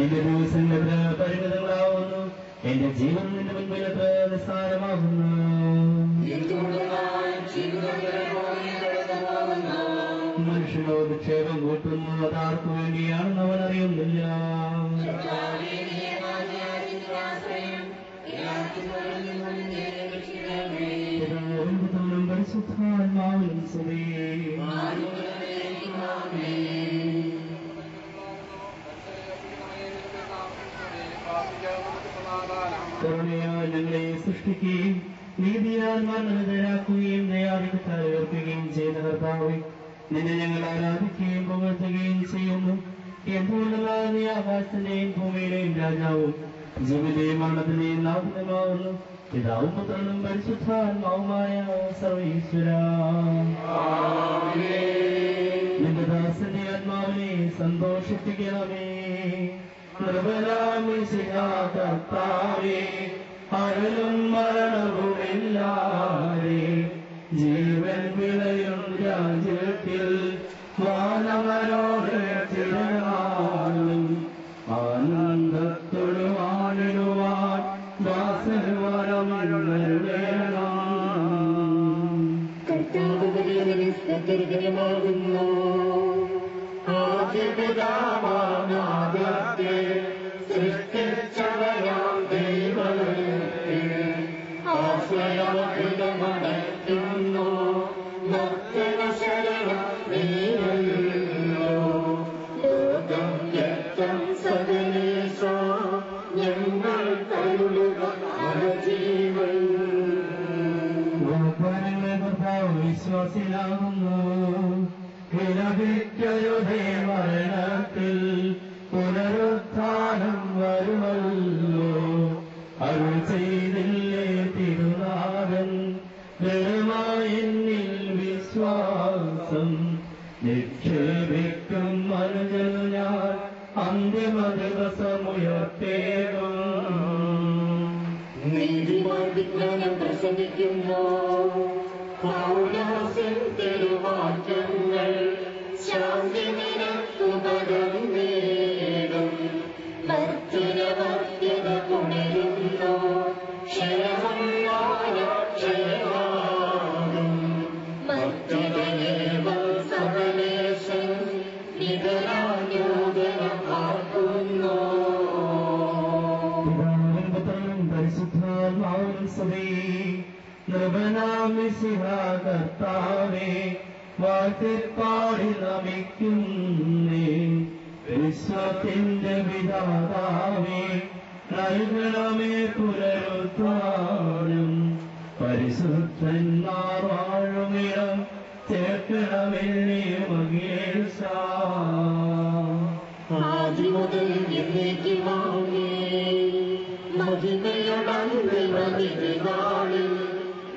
S6: എന്റെ ദിവസങ്ങൾ പരിമിതങ്ങളാവുന്നു. എന്റെ ജീവൻ നിന്റെ മുൻപിൽ എത്ര നിസ്സാരമാകുന്നു. മനുഷ്യനോട് ക്ഷേമം കൂട്ടുന്നു. അതാർക്കു വേണ്ടിയാണെന്ന് അവൻ അറിയുന്നില്ല. പരിശുദ്ധാത്മാവിനും സ്തുതി. കരുണയാൽ ഞങ്ങളെ സൃഷ്ടിക്കുകയും നീതിയാൽ മരണരാക്കുകയും ദയാധികത്താൽ ഉയർത്തുകയും ചെയ്ത കർത്താവേ, നിന്നെ ഞങ്ങൾ ആരാധിക്കുകയും പുകഴ്ത്തുകയും ചെയ്യുന്നു. എന്തുകൊണ്ടെന്നാൽ നീ ആകാശത്തിന്റെയും ഭൂമിയുടെയും രാജാവും ജീവന്റെയും മരണത്തിന്റെയും നാഥനുമാവുന്നു. പിതാവും പുത്രനും പരിശുദ്ധാത്മാവുമായ സർവ്വേശ്വര, നിന്റെ ദാസന്റെ ആത്മാവിനെ സന്തോഷിപ്പിക്കണമേ. കർത്താവേ, അരുളും മരണവുമില്ലാതെ ജീവൻ വിളയും രാജ്യത്തിൽ വാനവരോട് ചിരകാലം ആനന്ദത്തോട് വാണിടുവാൻ ദാസൻ വരം നൽകണം.
S1: ദുർഗമാകുന്നു. ആദിപിതാവാനാദത്തെ സൃഷ്ടിച്ചവരാം ദൈവത്തിൽ ആശ്രയമഭിതമടയ്ക്കുന്നു. ഭക്തന ശരണം നീയല്ലോ. ലോകം യക്തം സകലേശോ ഞങ്ങൾ കരുളുക ജീവൻ.
S6: വിശ്വാസിലാകുന്നു വിലപിക്കൊരുതേ മരണത്തിൽ പുനരുത്ഥാനം വരുമല്ലോ. അരുൾ ചെയ്തില്ലേ തിരുനാഥൻ ദൃഢമായെന്നിൽ വിശ്വാസം നിക്ഷേപിക്കും മനുജൻ ഞാൻ അന്തിമ ദിവസമുയർത്തേകും.
S1: നീതിമാൻ വിജ്ഞാനം പ്രസംഗിക്കുന്നു. പൗലോസിൻ തിരുവാക്യങ്ങൾ ശാന്തി നിനക്കു പകർന്നേടും. ഭക്തിരഭക്തിത കൊണ്ടിരുന്നു ക്ഷയമാകും. ഭക്തിതയേവം സകലേശൻ നിതരായോധനമാക്കുന്നു.
S6: പരിശുദ്ധാത്മാവും സഭേ കർത്താവേ വാഴ്ത്തിപ്പാടി നമിക്കുന്നേ. വിശ്വത്തിന്റെ വിധാതാവേ നൽകണമേ പുനരുത്ഥാനം. പരിശുദ്ധന്മാർ വാഴുമിടം ചേർക്കണമെന്നേ മകേശ.
S1: ആദിമുതൽ എന്നേക്കുമാകെ മഹിമയുടന്തിനാളിൽ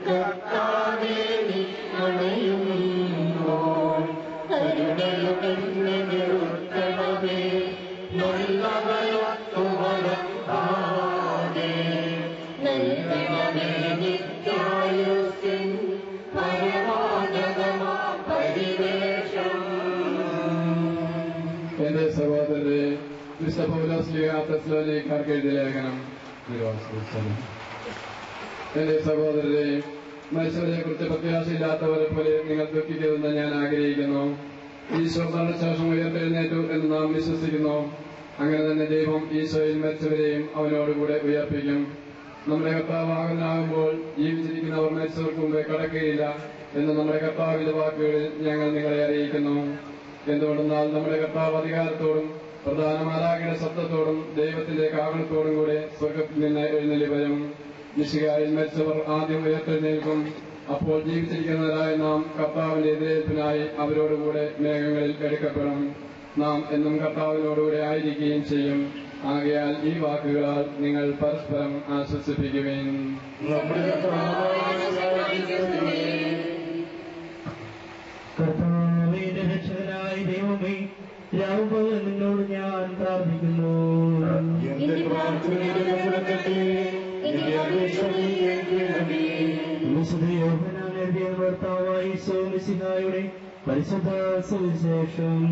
S1: കർത്താവേ നീ അണയുമ്പോൾ കരുണയുമെന്നെ നിർത്തണമേ. നല്ലവയൊത്തുവരത്താകെ നൽകണമേ നിത്യായുസ്സിൻ പരമാനന്ദമാ പരിവേഷം.
S9: എന്റെ സഹോദരരെ, വിശുദ്ധ പൗലോസ്ലീഹ തെസ്സലോനിക്കർക്ക് എഴുതിയ ലേഖനം. എന്റെ സഹോദരരെ, മനുഷ്യരെ കുറിച്ച് പ്രത്യാശയില്ലാത്തവരെ പോലെ നിങ്ങൾ ദുഃഖിക്കരുതെന്ന് ഞാൻ ആഗ്രഹിക്കുന്നു. ഈശോ മരണശേഷം ഉയർത്തെഴുന്നേറ്റു എന്ന് നാം വിശ്വസിക്കുന്നു. അങ്ങനെ തന്നെ ദൈവം ഈശോയിൽ മരിച്ചവരെയും അവനോടുകൂടെ ഉയർപ്പിക്കും. നമ്മുടെ കർത്താവാകുമ്പോൾ ജീവിച്ചിരിക്കുന്നവർ മരിച്ചവർക്ക് മുമ്പേ കടക്കുകയില്ല എന്ന് നമ്മുടെ കർത്താവിന്റെ വാക്കുകളിൽ ഞങ്ങൾ നിങ്ങളെ അറിയിക്കുന്നു. എന്തുകൊണ്ടെന്നാൽ നമ്മുടെ കർത്താവ് അധികാരത്തോടും പ്രധാന മാലാഖയുടെ ശബ്ദത്തോടും ദൈവത്തിന്റെ കാവളത്തോടും കൂടെ സ്വർഗത്തിൽ നിന്ന് എഴുന്നള്ളി വരും. മിശിഹായിൽ മരിച്ചവർ ആദ്യം ഉയർത്തെഴുന്നേൽക്കും. അപ്പോൾ ജീവിച്ചിരിക്കുന്നവരായ നാം കർത്താവിന്റെ എതിരേൽപ്പിനായി അവരോടുകൂടെ മേഘങ്ങളിൽ എടുക്കപ്പെടും. നാം എന്നും കർത്താവിനോടുകൂടെ ആയിരിക്കുകയും ചെയ്യും. ആകയാൽ ഈ വാക്കുകളാൽ നിങ്ങൾ പരസ്പരം ആശ്വസിപ്പിക്കുവേൻ.
S6: കർത്താവിന്റെ രക്ഷകനായ ദൈവമേ, രാവുപകൽ നിന്നോട് ഞാൻ പ്രാർത്ഥിക്കുന്നു. വിശുദ്ധ യോഹന്നാൻ എഴുതിയ ഭർത്താവായ ഈശോ മിശിഹായുടെ പരിശുദ്ധ സുവിശേഷം.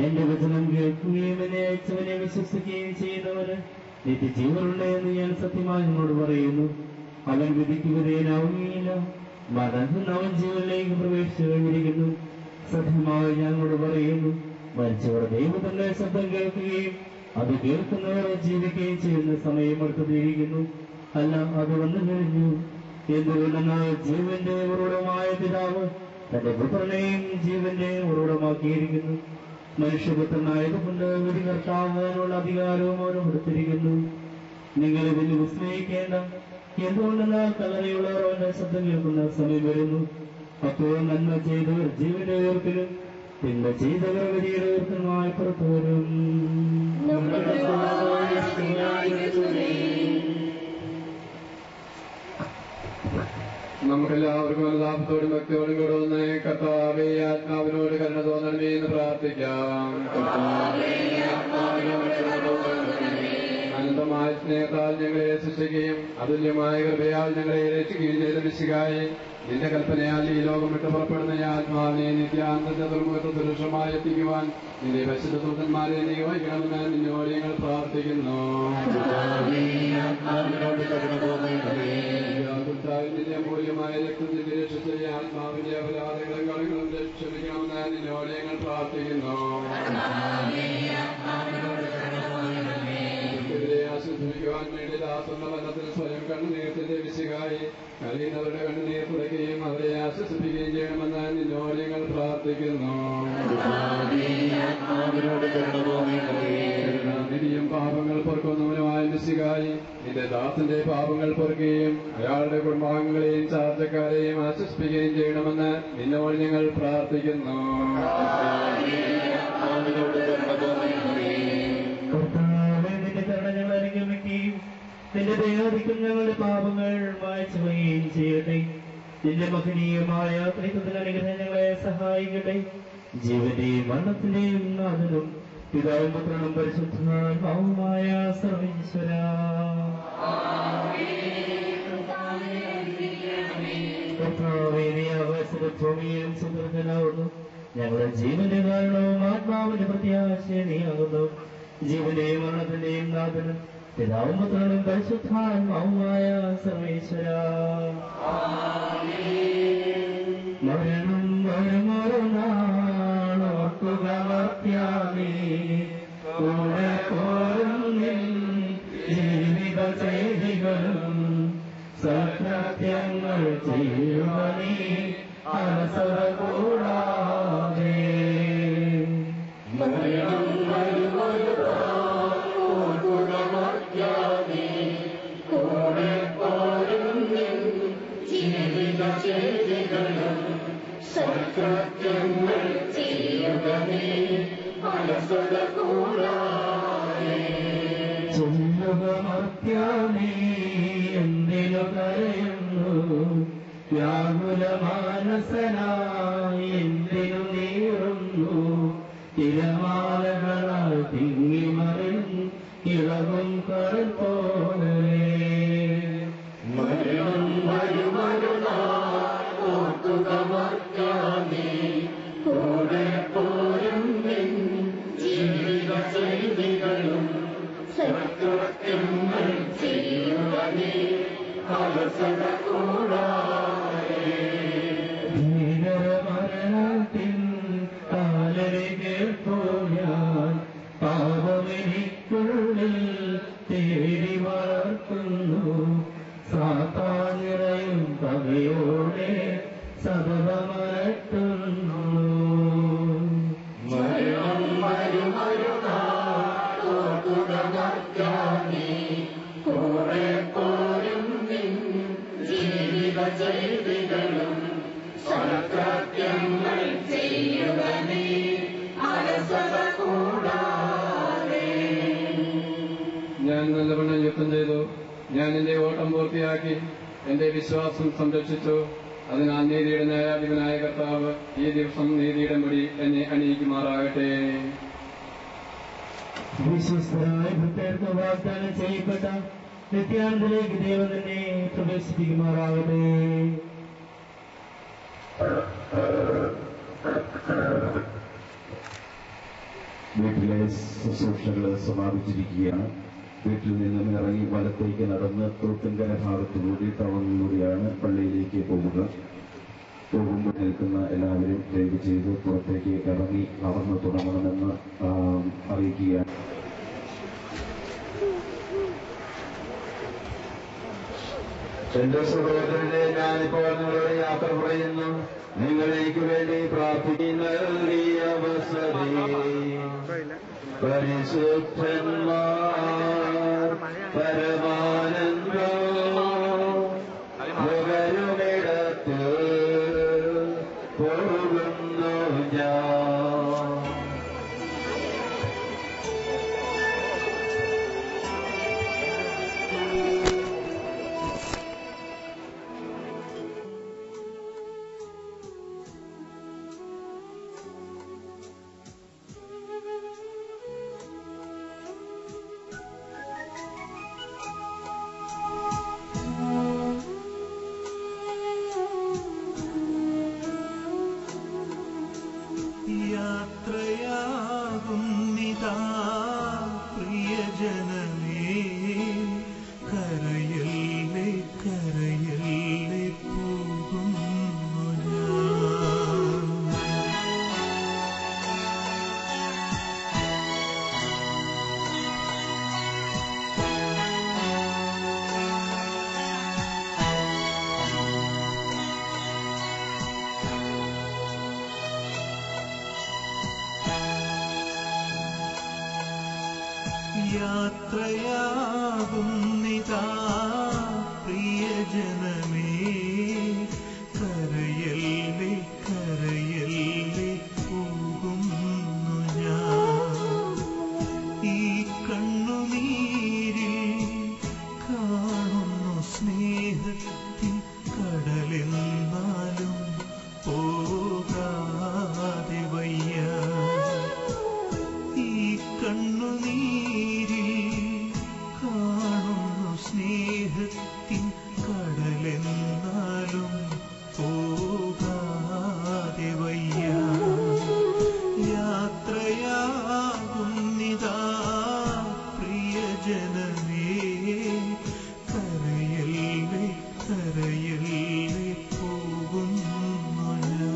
S6: എന്റെ വചനം കേൾക്കുകയും എന്നെ അയച്ചവനെ വിശ്വസിക്കുകയും ചെയ്യുന്നവന് നിത്യജീവനുണ്ട് എന്ന് ഞാൻ സത്യമായി നിന്നോട് പറയുന്നു. അവൻ വിധിക്ക് വിധേയനാവുകയില്ല, മരണം അവൻ ജീവനിലേക്ക് പ്രവേശിച്ചു കഴിഞ്ഞിരിക്കുന്നു. സത്യമായി ഞങ്ങളോട് പറയുന്നു, മരിച്ചവർ ദൈവത്തിന്റെ ശബ്ദം കേൾക്കുകയും അത് കേൾക്കുന്നവർ ജീവിക്കുകയും ചെയ്യുന്ന സമയം അടുത്തിരിക്കുന്നു. അല്ല, അത് വന്നു കഴിഞ്ഞു. എന്തുകൊണ്ടെന്നാൽ ജീവന്റെ ഉറവിടമായ പിതാവ് തന്റെ പുത്രനെയും ജീവന്റെ ഉറവിടമാക്കിയിരിക്കുന്നു. മനുഷ്യപുത്രനായതുകൊണ്ട് വിധി കർത്താവാനുള്ള അധികാരവും അവനും കൊടുത്തിരിക്കുന്നു. നിങ്ങൾ ഇതിന് വിസ്മയിക്കേണ്ട. എന്തുകൊണ്ടെന്നാൽ കല്ലറയുള്ളവർ അവന്റെ ശബ്ദം കേൾക്കുന്ന സമയം വരുന്നു. അപ്പോൾ നന്മ ചെയ്തവർ ജീവന്റെ ഉയർപ്പിലും തിന്മ ചെയ്തവർ വിധിയുടെ ഉയർത്തലുമായി പുറത്തു വരും.
S9: നമുക്കെല്ലാവർക്കും അനുതാപത്തോടും ഭക്തിയോടും കൂടെ ഒന്ന് കർത്താവേ ആത്മാവിനോട് കരുണ തോന്നണമേ എന്ന് പ്രാർത്ഥിക്കാം. അനന്തമായ സ്നേഹത്താൽ ഞങ്ങളെ സൃഷ്ടിക്കുകയും അതുല്യമായ കൃപയാൽ ഞങ്ങളെ രക്ഷിക്കുകയും ചെയ്ത മിശിഹായെ, നിന്റെ കൽപ്പനയാൽ ഈ ലോകം വിട്ട് പുറപ്പെടുന്ന ഈ ആത്മാവിനെ നിത്യാന്തത്തെ തുറമുഖത്ത് സുരക്ഷമായി എത്തിക്കുവാൻ നിന്റെ പരിശുദ്ധ ദൂതന്മാരെ നിയോഗിക്കണമെന്ന് നിന്നോട് ഞങ്ങൾ പ്രാർത്ഥിക്കുന്നു. നിന്റെ അമൂല്യമായ ആശ്വസിപ്പിക്കുവാൻ വേണ്ടി ദാസുന്ന വനത്തിൽ സ്വയം കണ്ണുനീർത്തിന്റെ വിശികായി കഴിയുന്നവരുടെ കണ്ണുനീർ തുടയ്ക്കുകയും അവരെ ആശ്വസിപ്പിക്കുകയും ചെയ്യണമെന്ന് നിന്നോട് ഞങ്ങൾ പ്രാർത്ഥിക്കുന്നു. നിധിയും പാപങ്ങൾ പൊറുക്കുന്നവനുമായ വിശികായി നിന്റെ ദാസന്റെ പാപങ്ങൾ പൊറുക്കുകയും അയാളുടെ കുടുംബാംഗങ്ങളെയും ചാർച്ചക്കാരെയും ആശ്വസിപ്പിക്കുകയും ചെയ്യണമെന്ന് നിന്നോട് ഞങ്ങൾ പ്രാർത്ഥിക്കുന്നു.
S6: ഞങ്ങൾ അനുഗമിക്കുകയും നിന്റെ ദയാധിക്യം ഞങ്ങളുടെ പാപങ്ങൾ മായ്ച്ചുകയും ചെയ്യട്ടെ. നിന്റെ മഹനീയമായ ത്രിത്വത്തിൽ അനുഗ്രഹം ഞങ്ങളെ സഹായിക്കട്ടെ. ജീവന്റെയും മരണത്തിന്റെയും നാഥനും പിതാവും പുത്രനും പരിശുദ്ധാത്മാവുമായ സർവീശ്വര ഭൂമിയിലും സുദൃഢനാവുന്നു. ഞങ്ങളുടെ ജീവന്റെ കാരണവും ആത്മാവിന്റെ പ്രത്യാശയാകുന്നു. ജീവന്റെയും മരണത്തിന്റെയും നാഥനും പിതാവും പുത്രനും പരിശുദ്ധാത്മാവുമായ സർവീശ്വര മരണം വരുമൊരു നാളോർക്കുക മർത്യാമി കൂടെ പോരുന്നിൽ ജീവിത ചെയ്തികളും സത്യങ്ങൾ ചെയ്യുക നീ അലസത കൂടാതെ.
S1: സത്യങ്ങൾ ചെയ്യുക നീ അലസത കൂടാതെ.
S6: ചൊല്ലുക മർത്യാനീ എന്തിനു കരയുന്നു, വ്യാകുല മാനസനായി എന്തിനു നീറുന്നു. തിരമാലകളാൽ തിങ്ങിമറിഞ്ഞ് ഇളകും കടൽ പോലെ.
S1: മരണം വരുമരുന്നാർക്കുക മർത്യാനീ കൂടെ പോരും ജീവിത ചെയ്തികളും സത്യങ്ങൾ ചെയ്യുക നീ അലസത കൂടാതെ.
S6: ഭീകരമരണത്തിൻ കാലരെ കേൾപ്പോ ഞാൻ പാപമെനിക്കുള്ളിൽ തേടി വളർത്തുന്നു. സാത്താനിറയും പകയോടെ സതതമരട്ടുന്നു.
S1: മരണം വരുമരുന്നാർക്കുക മർത്യാനീ കൂടെ പോരും ജീവിത ചെയ്തികളും സത്യങ്ങൾ ചെയ്യുക നീ അലസത കൂടാതെ.
S9: ഞാൻ നല്ലവണ്ണം യുദ്ധം ചെയ്തു, ഞാൻ എന്റെ ഓട്ടം പൂർത്തിയാക്കി, എന്റെ വിശ്വാസം സംരക്ഷിച്ചു. അതിനാൽ നീതിയുടെ ന്യായാധിപനായ കർത്താവ് ഈ ദിവസം നീതിയുടെ മുടി എന്നെ അണിയിക്കുമാറാകട്ടെ.
S6: വിശ്വസ്തരായ ഭക്തർക്ക് വാഗ്ദാനം ചെയ്യപ്പെട്ട നിത്യാനന്ദത്തിലേക്ക് ദൈവം തന്നെ പ്രവേശിപ്പിക്കുമാറാകട്ടെ.
S8: വീട്ടിലെ ശുശ്രൂഷകൾ സമാപിച്ചിരിക്കുകയാണ്. വീട്ടിൽ നിന്നും ഇറങ്ങി വലത്തേക്ക് നടന്ന് തോട്ടുങ്കര ഭാഗത്തുകൂടി ടൗണിലൂടെയാണ് പള്ളിയിലേക്ക് പോകുക. പോകുമ്പോൾ നിൽക്കുന്ന എല്ലാവരും ദയവ് ചെയ്ത് പുറത്തേക്ക് ഇറങ്ങി നടന്നു തുടങ്ങണമെന്ന് അറിയിക്കുകയാണ്. എന്റെ സഹോദരനെ, ഞാനിപ്പോൾ നിങ്ങളുടെ യാത്ര പറയുന്നു. നിങ്ങൾക്ക് വേണ്ടി പ്രാർത്ഥിക്കുന്ന പരിശുദ്ധന്മാർ പരമാനന്ദം ുമിടത്ത് പോകുന്നു ഞാൻ.
S5: യാത്രയാകുന്നിതാ പ്രിയജനമേ, കരയല്ലേ കരയല്ലേ പോകുന്നു ഞാൻ. ഈ കണ്ണുനീരിൽ കാണുന്നു സ്നേഹത്തിൻ കടലെന്നാലും പോകാതെ വയ്യ. ഈ കണ്ണുനീരിൽ കാണുന്നു സ്നേഹത്തിൻ കടലെന്നാലും പോകാതെ വയ്യ. യാത്രയാകുന്നിതാ പ്രിയജനമേ, കരയല്ലേ കരയല്ലേ പോകുന്നു ഞാൻ.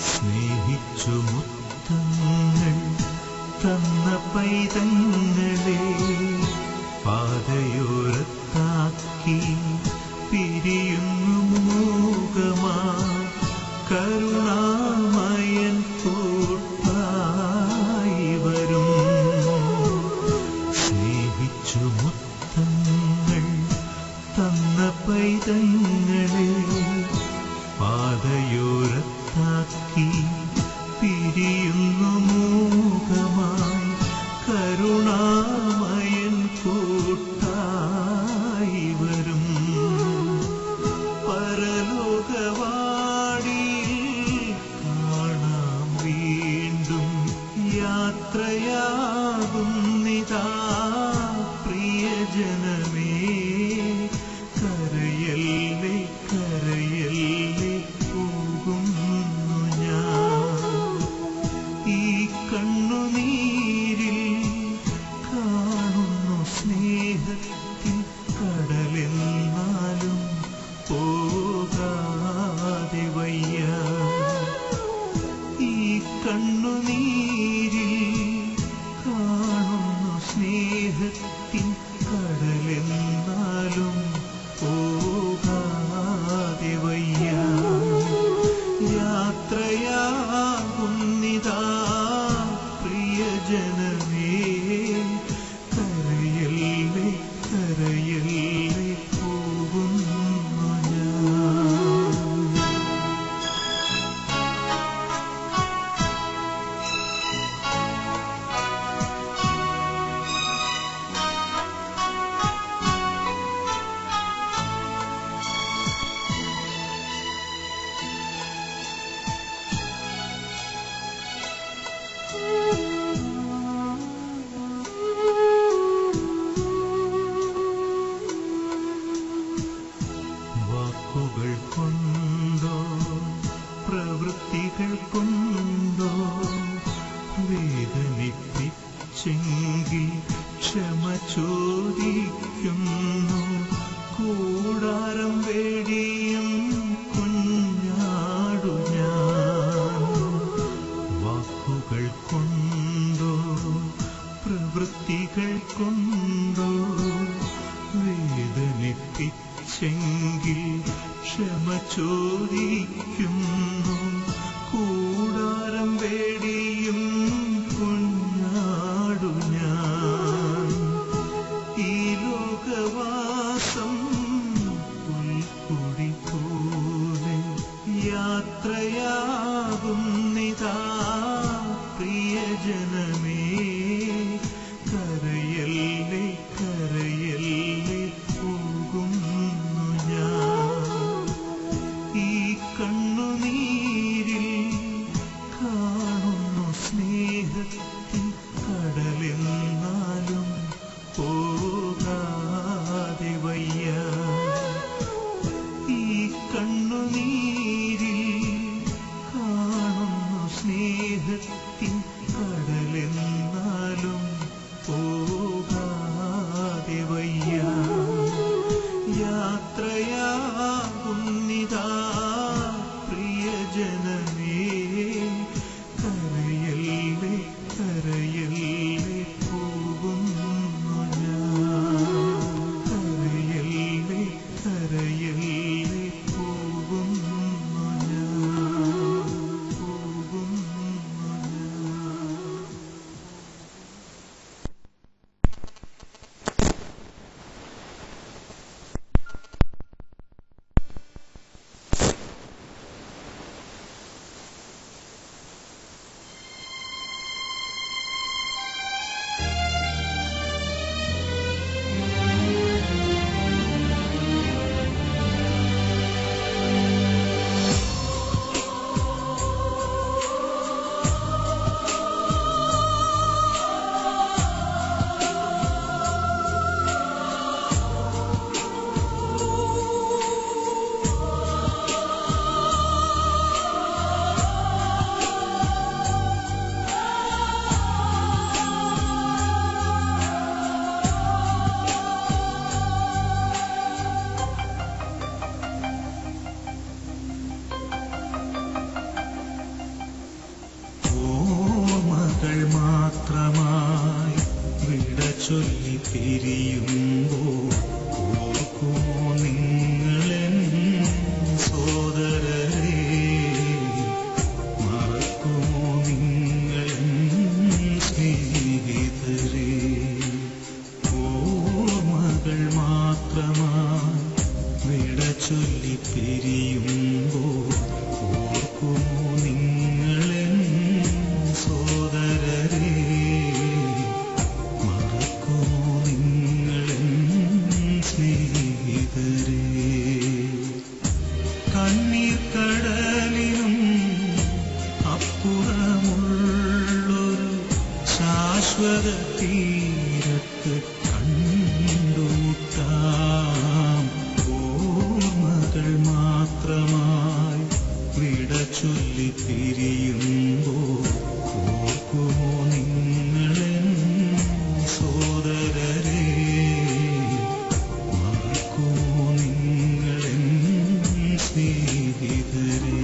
S5: സ്നേഹിച്ചു മുത്തങ്ങൾ തന്ന പൈതങ്ങളെ പാതയോരത്താക്കി പിരിയുന്നു മൂകമാ കരുണാമയൻ കൂട്ടായി വരും. സ്നേഹിച്ചു മുത്തങ്ങൾ തന്ന പൈതങ്ങളെ പാതയോരത്താക്കി പിരിയുന്നു മൂകമായി കരുണാമയൻ കൂട്ടായി വരും. പരലോകവാടിയിൽ കാണാം വീണ്ടും. യാത്രയാകുന്നിതാ പ്രിയജനമേ, കരയല്ലേ കരയല്ലേ പോകുന്നു ഞാൻ. ഈ കണ്ണുനീരിൽ കാണുന്നു സ്നേഹത്തിൻ കടലെന്നാലും പോകാതെ വയ്യ. ഈ കണ്ണുനീരിൽ കാണുന്നു സ്നേഹത്തിൻ കടലെന്നാലും പോകാതെ വയ്യ. യാത്രയാകുന്നിതാ പ്രിയജനമേ, കരയല്ലേ കരയല്ലേ പോകുന്നു ഞാൻ. വാക്കുകൾ കൊണ്ടോ പ്രവൃത്തികൾ കൊണ്ടോ വേദനിപ്പിച്ചെങ്കിൽ ക്ഷമ ചോദിക്കുന്നു. കൂടാരം വേടിയും കുഞ്ഞാടു ഞാൻ. വാക്കുകൾ കൊണ്ടോ പ്രവൃത്തികൾ കൊണ്ടോ വേദനിപ്പിച്ചെങ്കിൽ ക്ഷമ ചോദിക്കുന്നു. കൂടാരം വേടിയും കുഞ്ഞാടു ഞാൻ. ഈ ലോകവാസം പുൽക്കൊടി പോലെ യാത്രയാകുന്നിതാ പ്രിയജനമേ, കരയല്ലേ കരയല്ലേ പോകുന്നു ഞാൻ. ഈ കണ്ണുനീർ പിരിയുമ്പോൾ ഓർക്കുമോ നിങ്ങളെൻ സോദരരെ? മറക്കുമോ നിങ്ങളെൻ സ്നേഹിതരെ? ഓർമ്മകൾ മാത്രമായി വിട ചൊല്ലി പിരിയുമ്പോൾ ഓർക്കുമോ നിങ്ങളെൻ സോദരരെ? മറക്കുമോ നിങ്ങളെൻ സ്നേഹിതരെ? കണ്ണീർ കടലിനും അപ്പുറമുള്ളൊരു ശാശ്വത തീരത്ത് കണ്ടുമുട്ടാം. ഓർമ്മകൾ മാത്രമായി വിട ചൊല്ലി പിരിയുമ്പോൾ ഓർക്കുമോ നിങ്ങളെൻ സോദരരെ? മറക്കുമോ നിങ്ങളെൻ സ്നേഹിതരെ?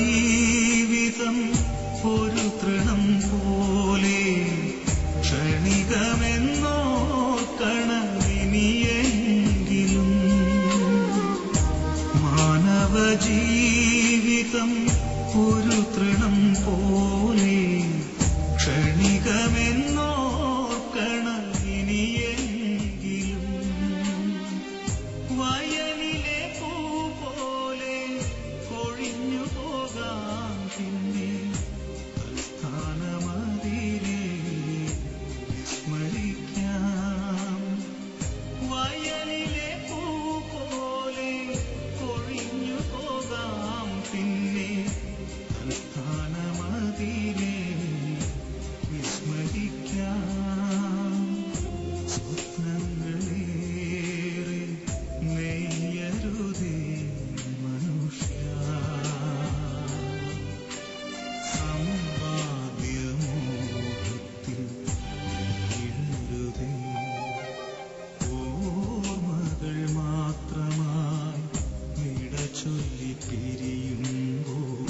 S5: മാനവജീവിതം ഒരു തൃണം പോലെ ക്ഷണികമെന്നോർക്കണമിനിയെങ്കിലും. മാനവജീവിതം ഒരു തൃണം പോലെ ക്ഷണികമെന്നോർക്കണമിനിയെങ്കിലും. വയലിലെ പൂ പോലെ കൊഴിഞ്ഞു പോകാം പിന്നെ തൽസ്ഥാനമതിരെ വിസ്മരിക്കാം. വയലിലെ പൂ പോലെ കൊഴിഞ്ഞു പോകാം പിന്നെ തൽസ്ഥാനമതിരെ വിസ്മരിക്കാം. സ്വപ്നങ്ങളേറെ നെയ്യരുതേ മനുഷ്യ, സമ്പാദ്യമോഹത്തിൽ വീഴരുതേ. ഓർമ്മകൾ മാത്രമായി വിട ചൊല്ലി പിരിയുമ്പോൾ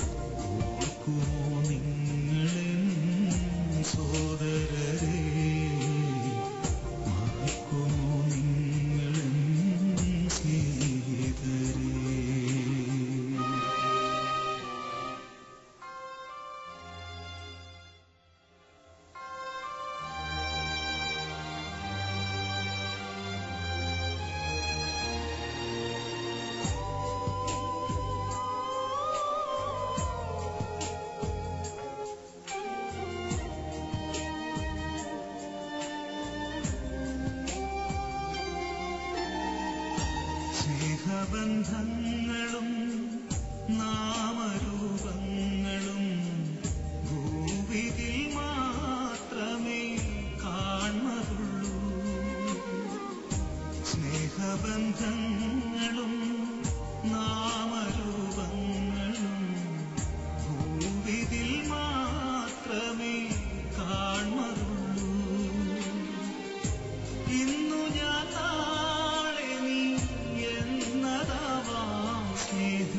S5: ഓർക്കുമോ നിങ്ങളെൻ സോദരരെ? മറക്കുമോ നിങ്ങളെൻ സ്നേഹിതരെ? സ്നേഹബന്ധങ്ങളും നാമരൂപങ്ങളും ഭൂവിതിൽ മാത്രമേ കാണുള്ളൂ. സ്നേഹബന്ധങ്ങളും നാമരൂപങ്ങളും ഭൂവിതിൽ മാത്രമേ കാണുള്ളൂ. ഇന്നു ഞാൻ നാളെ നീ എന്നതാവാം സ്നേഹ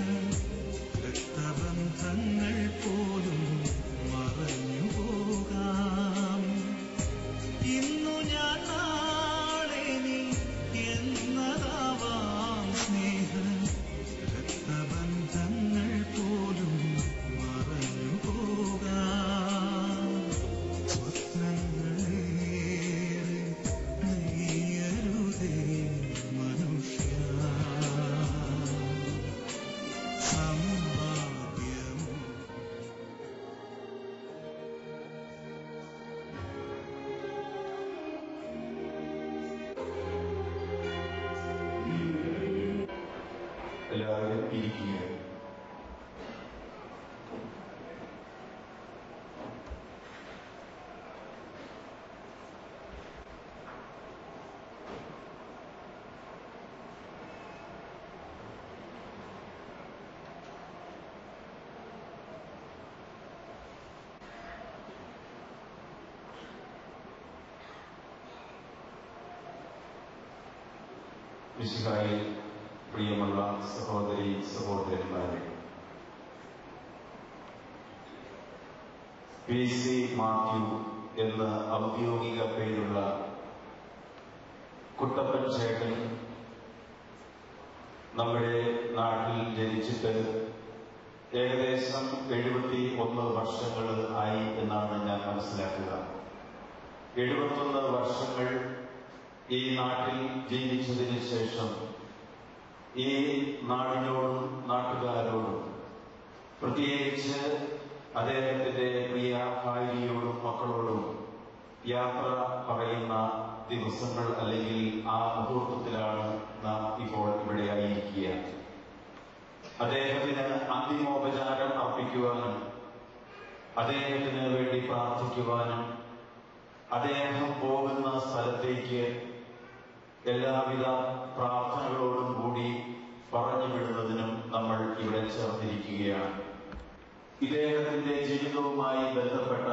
S5: രക്തബന്ധങ്ങൾ
S10: ഇരിക്കുകയാണ്. മിശിഹായിൽ പ്രിയമുള്ള സഹോദരി സഹോദരന്മാരെ, PC മാത്യു എന്ന ഔദ്യോഗിക പേരുള്ള കുട്ടപ്പൻ ചേട്ടൻ നമ്മുടെ നാട്ടിൽ ജനിച്ചിട്ട് ഏകദേശം 71 വർഷങ്ങൾ ആയി എന്നാണ് ഞാൻ മനസ്സിലാക്കുക. 71 വർഷങ്ങൾ ഈ നാട്ടിൽ ജീവിച്ചതിന് ശേഷം ഈ നാടിനോടും നാട്ടുകാരോടും, പ്രത്യേകിച്ച് അദ്ദേഹത്തിന്റെ പ്രിയ ഭാര്യയോടും മക്കളോടും യാത്ര പറയുന്ന ദിവസങ്ങൾ അല്ലെങ്കിൽ ആ മുഹൂർത്തത്തിലാണ് നാം ഇപ്പോൾ ഇവിടെ ആയിരിക്കുക. അദ്ദേഹത്തിന് അന്തിമോപചാരം അർപ്പിക്കുവാനും അദ്ദേഹത്തിന് വേണ്ടി പ്രാർത്ഥിക്കുവാനും അദ്ദേഹം പോകുന്ന സ്ഥലത്തേക്ക് എല്ലാവിധ പ്രാർത്ഥനകളോടും കൂടി പറഞ്ഞു വിടുന്നതിനും നമ്മൾ ഇവിടെ ചേർന്നിരിക്കുകയാണ്. ഇദ്ദേഹത്തിന്റെ ജീവിതവുമായി ബന്ധപ്പെട്ട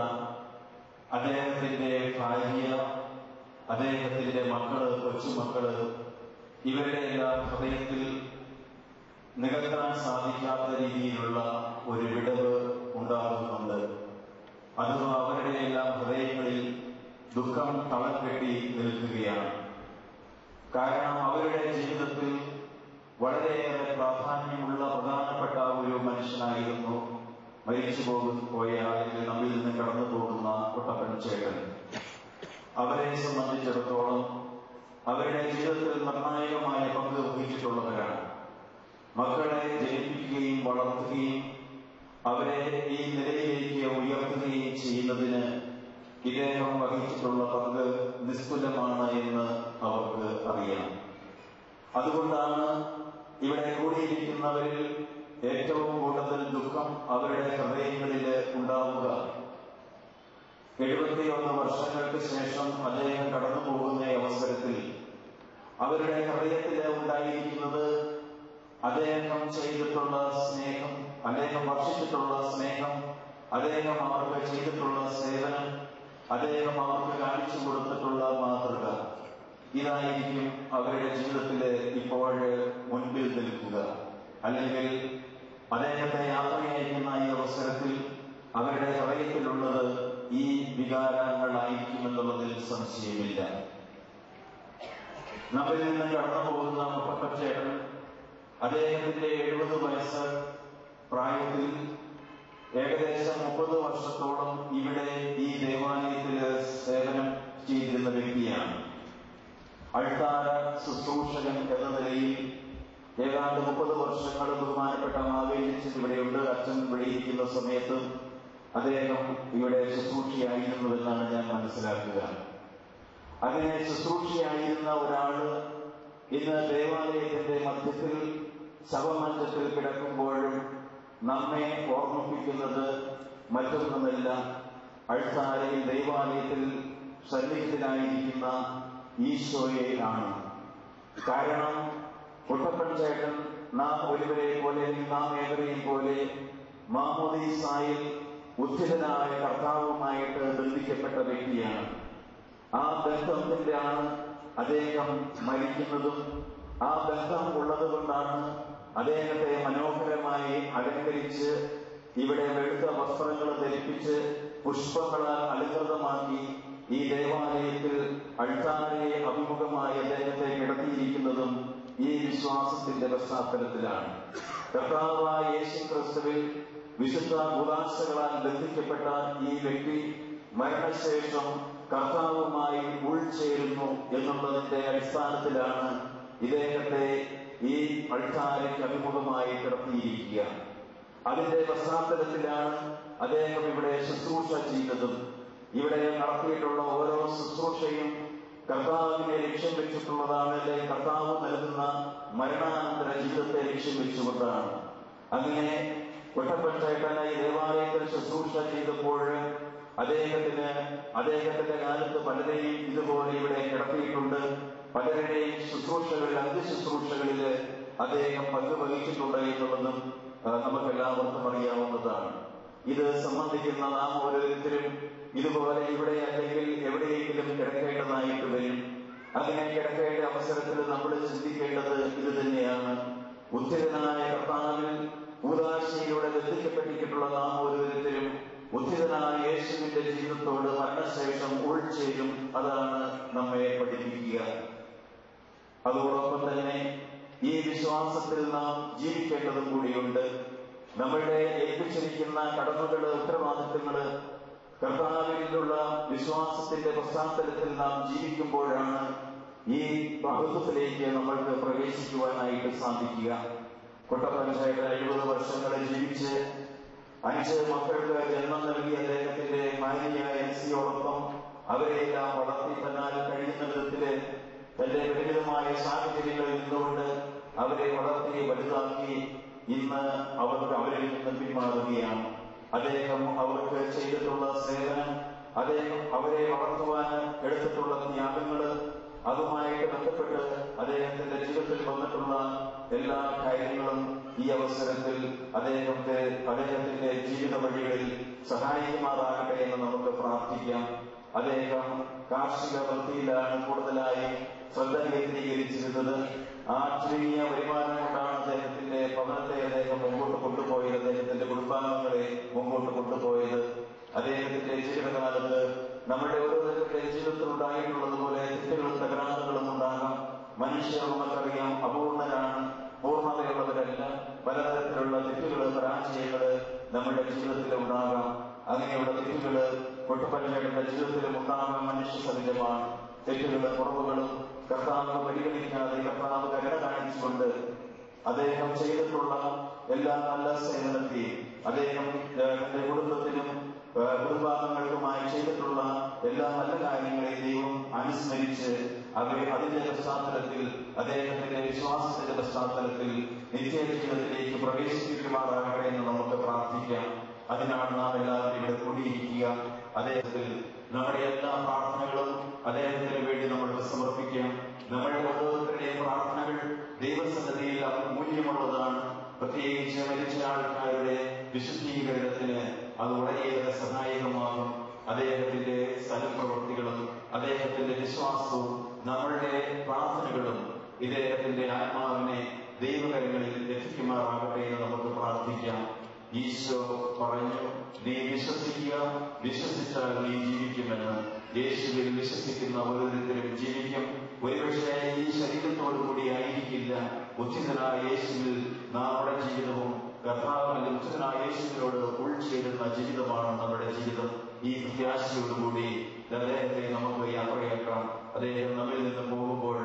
S10: അദ്ദേഹത്തിന്റെ ഭാര്യ, അദ്ദേഹത്തിന്റെ മക്കള്, കൊച്ചുമക്കള്, ഇവരുടെ എല്ലാം ഹൃദയത്തിൽ നികത്താൻ സാധിക്കാത്ത രീതിയിലുള്ള ഒരു വിടവ് ഉണ്ടാകുന്നുണ്ട്. അത് അവരുടെ എല്ലാം ഹൃദയങ്ങളിൽ ദുഃഖം തളം കെട്ടി നിൽക്കുകയാണ്. കാരണം അവരുടെ ജീവിതത്തിൽ വളരെയേറെ പ്രാധാന്യമുള്ള പ്രധാനപ്പെട്ട ഒരു മനുഷ്യനായിരുന്നു മരിച്ചു പോയ അല്ലെങ്കിൽ നമ്മിൽ നിന്ന് കടന്നു പോകുന്ന കുട്ടപ്പൻ ചേട്ടൻ. അവരെ സംബന്ധിച്ചിടത്തോളം അവരുടെ ജീവിതത്തിൽ നിർണായകമായ പങ്ക് വഹിച്ചിട്ടുള്ളവരാണ്. മക്കളെ ജനിപ്പിക്കുകയും വളർത്തുകയും അവരെ ഈ നിലയിലേക്ക് ഉയർത്തുകയും ചെയ്യുന്നതിന് ഇദ്ദേഹം വഹിച്ചിട്ടുള്ള പങ്ക് നിസ്തുലമാണ് എന്ന് അവർക്ക് അറിയാം. അതുകൊണ്ടാണ് ഇവിടെ കൂടിയിരിക്കുന്നവരിൽ ഏറ്റവും കൂടുതൽ ദുഃഖം അവരുടെ ഹൃദയങ്ങളിൽ ഉണ്ടാവുക. 71 വർഷങ്ങൾക്ക് ശേഷം അദ്ദേഹം കടന്നു പോകുന്ന അവസരത്തിൽ അവരുടെ ഹൃദയത്തിൽ ഉണ്ടായിരിക്കുന്നത് അദ്ദേഹം ചെയ്തിട്ടുള്ള സ്നേഹം, അദ്ദേഹം വർഷിച്ചിട്ടുള്ള സ്നേഹം, അദ്ദേഹം അവർക്ക് ചെയ്തിട്ടുള്ള സേവനം, അദ്ദേഹം അവർക്ക് കാണിച്ചു കൊടുത്തിട്ടുള്ള മാതൃക, ഇതായിരിക്കും അവരുടെ ജീവിതത്തിൽ ഇപ്പോൾ മുൻപിൽ നിൽക്കുക. അല്ലെങ്കിൽ അദ്ദേഹത്തെ യാത്രയയക്കുന്ന ഈ അവസരത്തിൽ അവരുടെ ഹൃദയത്തിലുള്ളത് ഈ വികാരങ്ങളായിരിക്കുമെന്നുള്ളതിൽ സംശയമില്ല. നമ്മിൽ നിന്ന് കടന്നു പോകുന്ന മുപ്പത്തേട്ടൻ അദ്ദേഹത്തിന്റെ 70 വയസ്സ് പ്രായത്തിൽ ഏകദേശം 30 വർഷത്തോളം ഇവിടെ ഈ ദേവാലയത്തിൽ സേവനം ചെയ്തിരുന്ന വ്യക്തിയാണ്. അൾത്താര ശുശ്രൂഷകൻ എന്ന നിലയിൽ ഏതാണ്ട് 30 വർഷങ്ങൾ ബഹുമാനപ്പെട്ട മാവേലിച്ചൻ ഇവിടെയുണ്ട്. അച്ഛൻ ഇവിടെ ഇരിക്കുന്ന സമയത്ത് അദ്ദേഹം ഇവിടെ ശുശ്രൂഷയായിരുന്നുവെന്നാണ് ഞാൻ മനസ്സിലാക്കുക. അങ്ങനെ ശുശ്രൂഷയായിരുന്ന ഒരാള് ഇന്ന് ദേവാലയത്തിന്റെ മധ്യത്തിൽ ശവമഞ്ചത്തിൽ കിടക്കുമ്പോഴും നമ്മെ ഓർമ്മിപ്പിക്കുന്നത് മറ്റൊന്നുമല്ല, അൾത്താരയിൽ ദേവാലയത്തിൽ സന്നിഹിതനായിരിക്കുന്ന ഈശോയെ ആണ്. കാരണം കുട്ടപ്പൻ ചേട്ടൻ നാം ഒരുവരെ പോലെ, നാം ഏവരെയും പോലെ മാമോദീസായിൽ ഉദ്ധിതനായ കർത്താവുമായിട്ട് ബന്ധിക്കപ്പെട്ട വ്യക്തിയാണ്. ആ ബന്ധത്തിലാണ് അദ്ദേഹം മരിക്കുന്നതും. ആ ബന്ധം ഉള്ളത് കൊണ്ടാണ് അദ്ദേഹത്തെ മനോഹരമായി അലങ്കരിച്ച് ഇവിടെ വെളുത്ത വസ്ത്രങ്ങൾ ധരിപ്പിച്ച് പുഷ്പങ്ങളാൽ അലങ്കൃതമാക്കി ഈ ദേവാലയത്തിൽ അൾത്താരയെ അഭിമുഖമായി അദ്ദേഹത്തെ കിടത്തിയിരിക്കുന്നതും ഈ വിശ്വാസത്തിന്റെ പശ്ചാത്തലത്തിലാണ്. കർത്താവായ യേശുക്രിസ്തുവിൽ വിശുദ്ധ ഉദാശകളാൽ ബന്ധിക്കപ്പെട്ട ഈ വ്യക്തി മരണശേഷം കർത്താവുമായി ഉൾച്ചേരുന്നു എന്നുള്ളതിന്റെ അടിസ്ഥാനത്തിലാണ് ഇദ്ദേഹത്തെ ഈ അൾത്താരയ്ക്ക് അഭിമുഖമായി കിടത്തിയിരിക്കുക. അതിന്റെ പശ്ചാത്തലത്തിലാണ് അദ്ദേഹം ഇവിടെ ശുശ്രൂഷ ചെയ്തതും. ഇവിടെ നടത്തിയിട്ടുള്ള ഓരോ ശുശ്രൂഷയും കർത്താവിനെ ലക്ഷ്യം വെച്ചിട്ടുള്ളതാണ്, അല്ലെങ്കിൽ കർത്താവ് നൽകുന്ന മരണാനന്തര ജീവിതത്തെ ലക്ഷ്യം വെച്ചുകൊണ്ടാണ്. അങ്ങനെ കൊട്ടപ്പഞ്ചായത്തായി ദേവാലയത്തിൽ ശുശ്രൂഷ ചെയ്തപ്പോൾ അദ്ദേഹത്തിന്റെ കാലത്ത് പലരെയും ഇതുപോലെ ഇവിടെ കിടത്തിയിട്ടുണ്ട്. പലരുടെയും ശുശ്രൂഷകളിൽ, അന്ത്യശുശ്രൂഷകളിൽ അദ്ദേഹം പങ്കുവഹിച്ചിട്ടുണ്ട് എന്നുള്ളതും നമുക്കെല്ലാവർക്കും അറിയാവുന്നതാണ്. ഇത് സംബന്ധിക്കുന്ന നാം ഓരോരുത്തരും ഇതുപോലെ ഇവിടെ അല്ലെങ്കിൽ എവിടെയെങ്കിലും കിടക്കേണ്ടതായിട്ട് വരും. അങ്ങനെ കിടക്കേണ്ട അവസരത്തിൽ നമ്മൾ ചിന്തിക്കേണ്ടത് ഇത് തന്നെയാണ്. ഉദ്ധിതനായ കർത്താവിൽ ഉദാശയിലൂടെ ബന്ധിക്കപ്പെട്ടിട്ടുള്ള നാം ഓരോരുത്തരും ഉദ്ധിതനായ യേശുവിന്റെ ജീവിതത്തോട് മരണശേഷം ഉൾച്ചേരും. അതാണ് നമ്മെ പഠിപ്പിക്കുക. അതോടൊപ്പം തന്നെ ഈ വിശ്വാസത്തിൽ നാം ജീവിക്കേണ്ടതും കൂടിയുണ്ട്. നമ്മളുടെ ഏൽപ്പിച്ചിരിക്കുന്ന കടമകള്, ഉത്തരവാദിത്തങ്ങള് കർത്താവിലുള്ള വിശ്വാസത്തിന്റെ പശ്ചാത്തലത്തിൽ നാം ജീവിക്കുമ്പോഴാണ് ഈ മഹത്വത്തിലേക്ക് നമ്മൾക്ക് പ്രവേശിക്കുവാനായിട്ട് സാധിക്കുക. കൊട്ടപ്പഞ്ചായത്ത് 70 വർഷങ്ങളിൽ ജീവിച്ച് 5 മക്കൾക്ക് ജന്മം നൽകി അദ്ദേഹത്തിന്റെ ഭാര്യയായ എൻസിയോടൊപ്പം അവരെയെല്ലാം വളർത്തി തന്നാൽ കഴിയുന്ന വിധത്തില് തന്റെ പരിമിതമായ സാഹചര്യങ്ങളിൽ നിന്നുകൊണ്ട് അവരെ വളർത്തി വലുതാക്കി ഇന്ന് അവരിൽ നിന്ന് പിന്മാറുകയാണ്. അദ്ദേഹം അവർക്ക് ചെയ്തിട്ടുള്ള സേവനം, അദ്ദേഹം അവരെ വളർത്തുവാൻ എടുത്തിട്ടുള്ള ത്യാഗങ്ങള്, അതുമായിട്ട് ബന്ധപ്പെട്ട് അദ്ദേഹത്തിന്റെ ജീവിതത്തിൽ വന്നിട്ടുള്ള എല്ലാ കാര്യങ്ങളും ഈ അവസരത്തിൽ അദ്ദേഹത്തിന്റെ ജീവിത വഴികളിൽ സഹായിക്കുമാറാകട്ടെ എന്ന് നമുക്ക് പ്രാർത്ഥിക്കാം. അദ്ദേഹം കാർഷിക വൃത്തിയിലാണ് കൂടുതലായി ശ്രദ്ധ കേന്ദ്രീകരിച്ചിരുന്നത്. ആ ചുരുങ്ങിയ വരുമാനം കൊണ്ടാണ് അദ്ദേഹത്തിന്റെ പഠനത്തെ അദ്ദേഹം മുമ്പോട്ട് കൊണ്ടുപോയത്, അദ്ദേഹത്തിന്റെ കുടുംബാംഗങ്ങളെ മുമ്പോട്ട് കൊണ്ടുപോയത്. അദ്ദേഹത്തിന്റെ ജീവിതകാലത്ത് നമ്മുടെ ഓരോരുത്തരുടെ ജീവിതത്തിൽ ഉണ്ടായിട്ടുള്ളതുപോലെ തെറ്റുകളും തകരാറുകളും ഉണ്ടാകാം. മനുഷ്യർ നമുക്കറിയാം അപൂർണരാണ്, പൂർണ്ണതയുള്ളവരല്ല. പലതരത്തിലുള്ള തെറ്റുകള്, പരാജയങ്ങള് നമ്മുടെ ജീവിതത്തിൽ ഉണ്ടാകാം. അങ്ങനെയുള്ള തെറ്റുകള് കൊട്ടപ്പഞ്ചായത്തിന്റെ ജീവിതത്തിലും ഉണ്ടാകാൻ മനുഷ്യ സഹജമാണ്. തെറ്റുകളും കുറവുകളും കർത്താവ് പരിഗണിക്കാതെ കർത്താവ് കരുണ കാണിച്ചുകൊണ്ട് അദ്ദേഹം ചെയ്തിട്ടുള്ള എല്ലാ നല്ല സേവനത്തെയും, അദ്ദേഹം തന്റെ കുടുംബത്തിനും കുടുംബാംഗങ്ങൾക്കുമായി ചെയ്തിട്ടുള്ള എല്ലാ നല്ല കാര്യങ്ങളെയും ദൈവം അനുസ്മരിച്ച് അതിന്റെ പശ്ചാത്തലത്തിൽ, അദ്ദേഹത്തിന്റെ വിശ്വാസത്തിന്റെ പശ്ചാത്തലത്തിൽ നിത്യജീവിതത്തിലേക്ക് പ്രവേശിപ്പിക്കുമാറാകട്ടെ എന്ന് നമുക്ക് പ്രാർത്ഥിക്കാം. അതിനാണ് നാം എല്ലാവരും ഇവിടെ കൂടിയിരിക്കുക. അദ്ദേഹത്തിൽ നമ്മുടെ എല്ലാ പ്രാർത്ഥനകളും അദ്ദേഹത്തിന് വേണ്ടി നമ്മൾ സമർപ്പിക്കാം. നമ്മുടെ ഓരോരുത്തരുടെയും പ്രാർത്ഥനകൾ ദൈവസന്നിധിയിൽ മൂല്യമുള്ളതാണ്. പ്രത്യേകിച്ച് മരിച്ച ആൾക്കാരുടെ വിശുദ്ധീകരണത്തിന് അത് വളരെയേറെ സഹായകമാകും. അദ്ദേഹത്തിന്റെ സൽപ്രവൃത്തികളും അദ്ദേഹത്തിന്റെ വിശ്വാസവും നമ്മളുടെ പ്രാർത്ഥനകളും ഇദ്ദേഹത്തിന്റെ ആത്മാവിനെ ദൈവകരങ്ങളിൽ എത്തിക്കുമാറാകട്ടെ എന്ന് നമുക്ക് പ്രാർത്ഥിക്കാം. ഈശോ പറഞ്ഞു, നീ വിശ്വസിക്കുക, വിശ്വസിച്ചാൽ നീ ജീവിക്കുമെന്ന്. യേശുവിൽ വിശ്വസിക്കുന്ന ഓരോരുത്തരും ജീവിക്കും. ഒരുപക്ഷെ ഈ ശരീരത്തോടുകൂടി ആയിരിക്കില്ല. ഉച്ചിതനായ യേശുവിൽ നമ്മുടെ ജീവിതവും കർത്താവിന്റെ ഉച്ചിതനായ യേശുവിനോട് ഉൾച്ചേരുന്ന ജീവിതമാണ് നമ്മുടെ ജീവിതം. ഈ പ്രത്യാശയോടുകൂടി അദ്ദേഹത്തെ നമുക്ക് യാത്രയാക്കാം. അദ്ദേഹം നമ്മിൽ നിന്ന് പോകുമ്പോൾ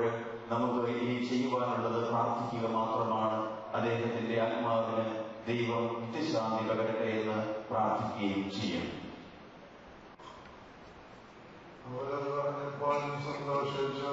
S10: നമുക്ക് ഇനി ചെയ്യുവാനുള്ളത് പ്രാർത്ഥിക്കുക മാത്രമാണ്. അദ്ദേഹത്തിന്റെ ആത്മാവിന് ദൈവം നിത്യശാന്തി പകരട്ടെ എന്ന് പ്രാർത്ഥിക്കുകയും ചെയ്യും.
S11: സന്തോഷിച്ചു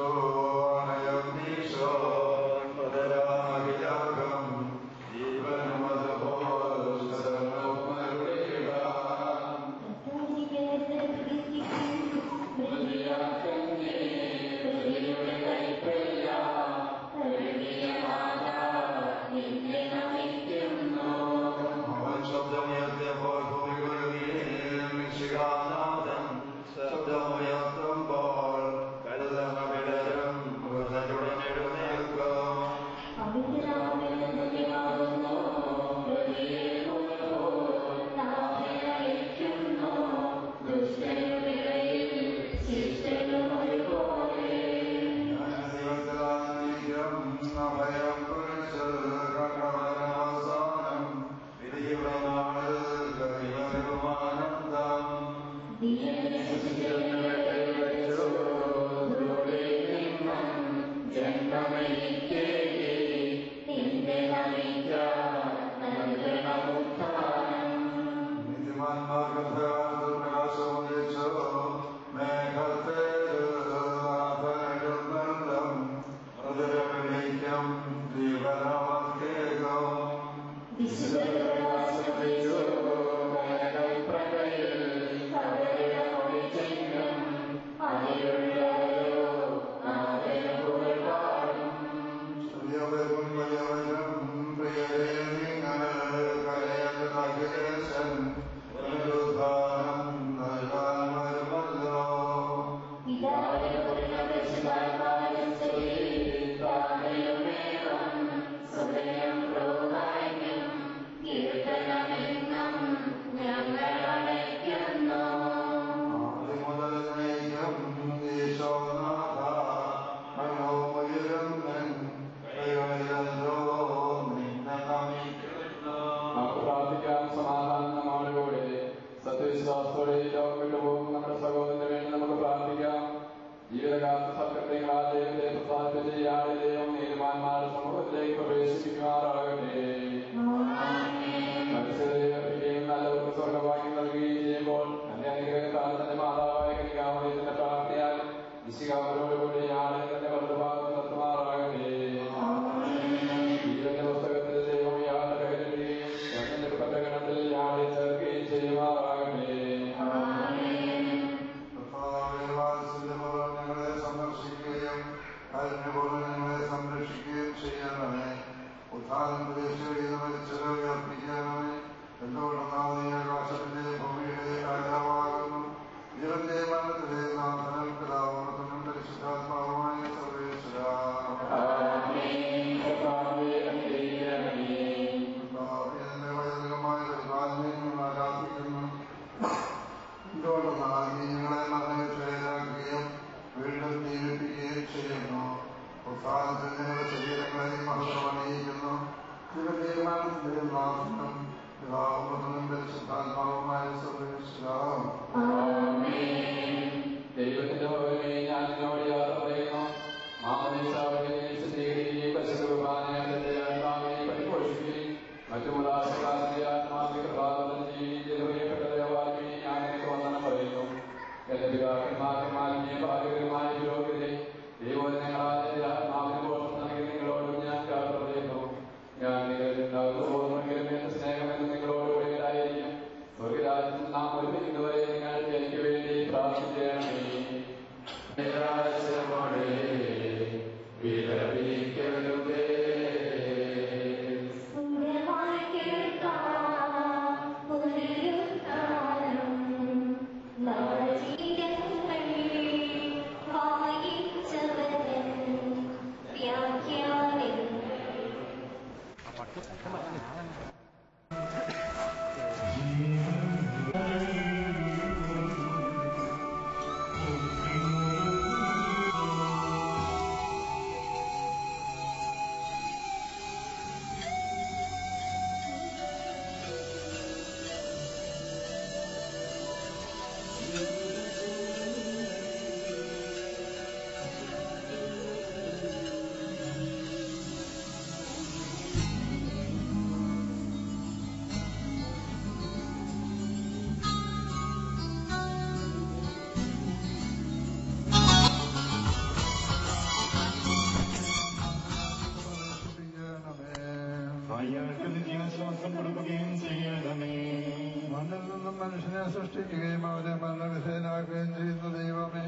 S11: ശബ്ദമുയർത്തുമ്പോൾ കരുതമവിടരും അവസാനം പ്രതീക്ഷയുടെ മരിച്ചത് ഉയർപ്പിക്കാനായി എന്തുകൊണ്ടെന്നാണ് ആകാശത്തിന്റെ ഭൂമിയുടെ രാജാവാകുന്നു ജീവന്റെ മരണത്തിലെ നാഥനം പിതാവുമത്തും പരിശുദ്ധാത്മാവുമായ വൈദികമായ പരിപാലനയും ആരാധിക്കുന്നു എന്തുകൊണ്ടെന്നാൽ നീ ഞങ്ങളെ മരണത്തിലാക്കുകയും വീണ്ടും ജീവിപ്പിക്കുകയും ചെയ്യുന്നു അവസാനത്തിൽ ഞങ്ങളുടെ ശരീരങ്ങളെ മഹത്വമണിയിക്കുന്നു ജീവന്റെ മരണത്തിലെ നാഥനം പിതാവുമത്തും പരിശുദ്ധാത്മാവുമായ
S9: ദൈവത്തിന്റെ ഓർമ്മയെ ഞാൻ നിന്നോട് യാത്ര പറയുന്നു മാമനീസാവിനെ വിശദീകരിക്കുകയും പരിശുദ്ധ കുർബാനയുടെ ആത്മാവിനെ പരിപോഷിക്കുകയും മറ്റുമുള്ള ആശകാലത്തെ ആത്മാവിക പ്രഭാതം ജീവിതപ്പെട്ടതവാക്കി ഞാൻ എനിക്ക് വന്ദനം പറയുന്നു. എന്റെ പിതാക്കന്മാർമാലിന്യ ഭാഗ്യകരമായ പുരോഗതി ദൈവജനങ്ങളായ ആത്മാവിനെ പോഷം നൽകി നിങ്ങളോടും ഞാൻ യാത്ര പറയുന്നു. ഞാൻ നിങ്ങളിലുണ്ടാകുമെങ്കിലും എന്റെ സ്നേഹമെന്ന് നിങ്ങളോടുകൂടി ഉണ്ടായിരിക്കും. സ്വർഗരാജ്യത്തിൽ നാം ഒരുമിക്കുന്നവരെ നിങ്ങൾ എനിക്ക് വേണ്ടി പ്രാർത്ഥിക്കണമേ. മണ്ണിൽ നിന്നും മനുഷ്യനെ സൃഷ്ടിക്കുകയും അവനെ മരണവിധേയനാക്കുകയും ചെയ്യുന്ന ദൈവമേ,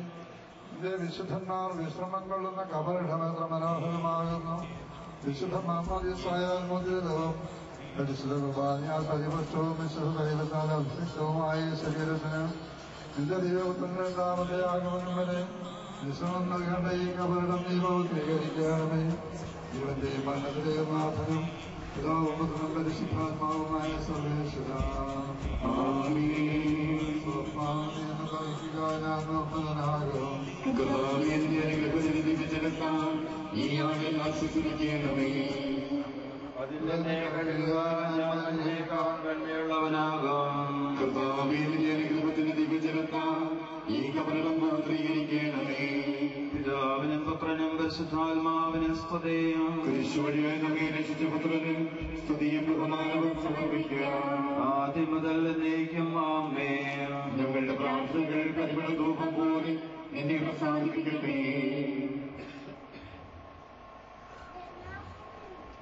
S9: ഇത് വിശുദ്ധന്മാർ വിശ്രമം കൊള്ളുന്ന കബറിടം എത്ര മനോഹരമാകുന്നു. വിശുദ്ധ മാമോദീസായാൽ മുദ്രിതവും പരിശുദ്ധ കുർബാനയാൽ പരിപുഷ്ടവും വിശുദ്ധ ദൈവത്താൽ അഭിഷിക്തവുമായ ശരീരത്തിന് നിന്റെ ദൈവപുത്രന്റെ രണ്ടാമത്തെ ആഗമനം വരെ വിശ്രമം നൽകേണ്ട ഈ കബറിടം നീ പൗത്രീകരിക്കണമേ. ജീവന്റെ മരണത്തിലെ നാഥനും പിതാവുമത്തും പരിശുദ്ധാത്മാവുമായ സർവേശ്വര
S8: ഈ കബറിടം പൗത്രീകരിക്കണമേ. പിതാവിനും പുത്രനും പരിശുദ്ധാത്മാവിനും സ്തുതിയും കുരിശുവഴിയായി നമ്മെ രക്ഷിച്ച പുത്രനും സ്തുതിയും ബഹുമാനവും സമർപ്പിക്കാം. ആദ്യം മുതൽ എന്നേക്കും ആമേൻ. ഞങ്ങളുടെ പ്രാർത്ഥനകൾ പരിമള ധൂപം പോലെ എന്നെ പ്രസാദിപ്പിക്കട്ടെ.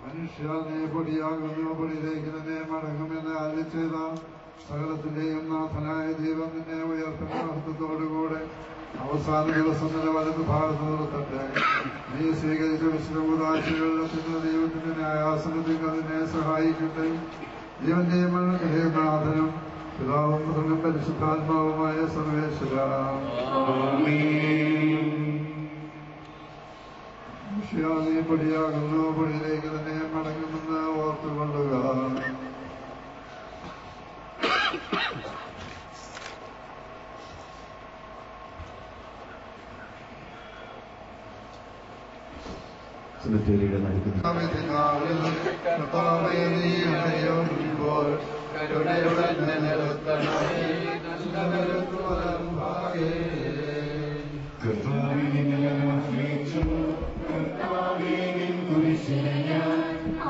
S11: മനുഷ്യ നീ പൊടിയാകുന്നു, പൊടിയിലേക്ക് തന്നെ മടങ്ങുമെന്ന് അരുളി ചെയ്ത സകലത്തിന്റെയും നാഥനായ ദൈവം നിന്നെ ഉയർത്തുന്ന മഹത്വത്തോടുകൂടെ അവസാന ദിവസം നില വലത് ഭാഗത്ത് നിർത്തട്ടെ. നീ സ്വീകരിച്ച വിശ്രമദാശികളിലെത്തുന്ന ദൈവത്തിന്റെ ന്യായാസനത്തിൽ അതിനെ സഹായിക്കട്ടെ. ജീവന്റെ മരണത്തിലെ നാഥനും പിതാവും പുത്രനും പരിശുദ്ധാത്മാവുമായ സർവേശ്വര മനുഷ്യ നീ പൊടിയാകുന്നു, പൊടിയിലേക്ക് തന്നെ മടങ്ങുമെന്ന് ഓർത്തുകൊള്ളുക.
S8: സെമിത്തേരിയുടെ നടുക്കുന്ന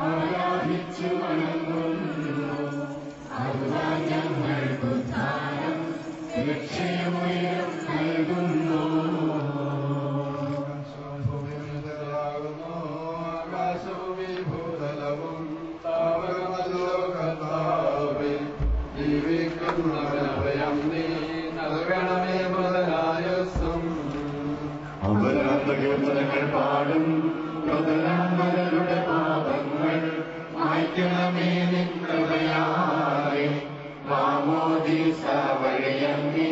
S1: ആരാധിച്ചു വണങ്ങുന്നു. അതുതാൻ ഞങ്ങൾക്ക് ഉദ്ധാരം രക്ഷയുയരം നൽകുന്നു.
S11: ആകാശഭൂമിഭൂതലവും ജീവിക്കുന്നവരഭയം നീ നൽകണമേ മുതലായുസ്സും.
S8: അപരാധ കീർത്തനങ്ങൾ പാടും പ്രതലങ്ങളുടെ പാപ
S1: മാറ്റണമേ നിൻ കൃപയാലെ മാമോദീസ വഴിയങ്ങി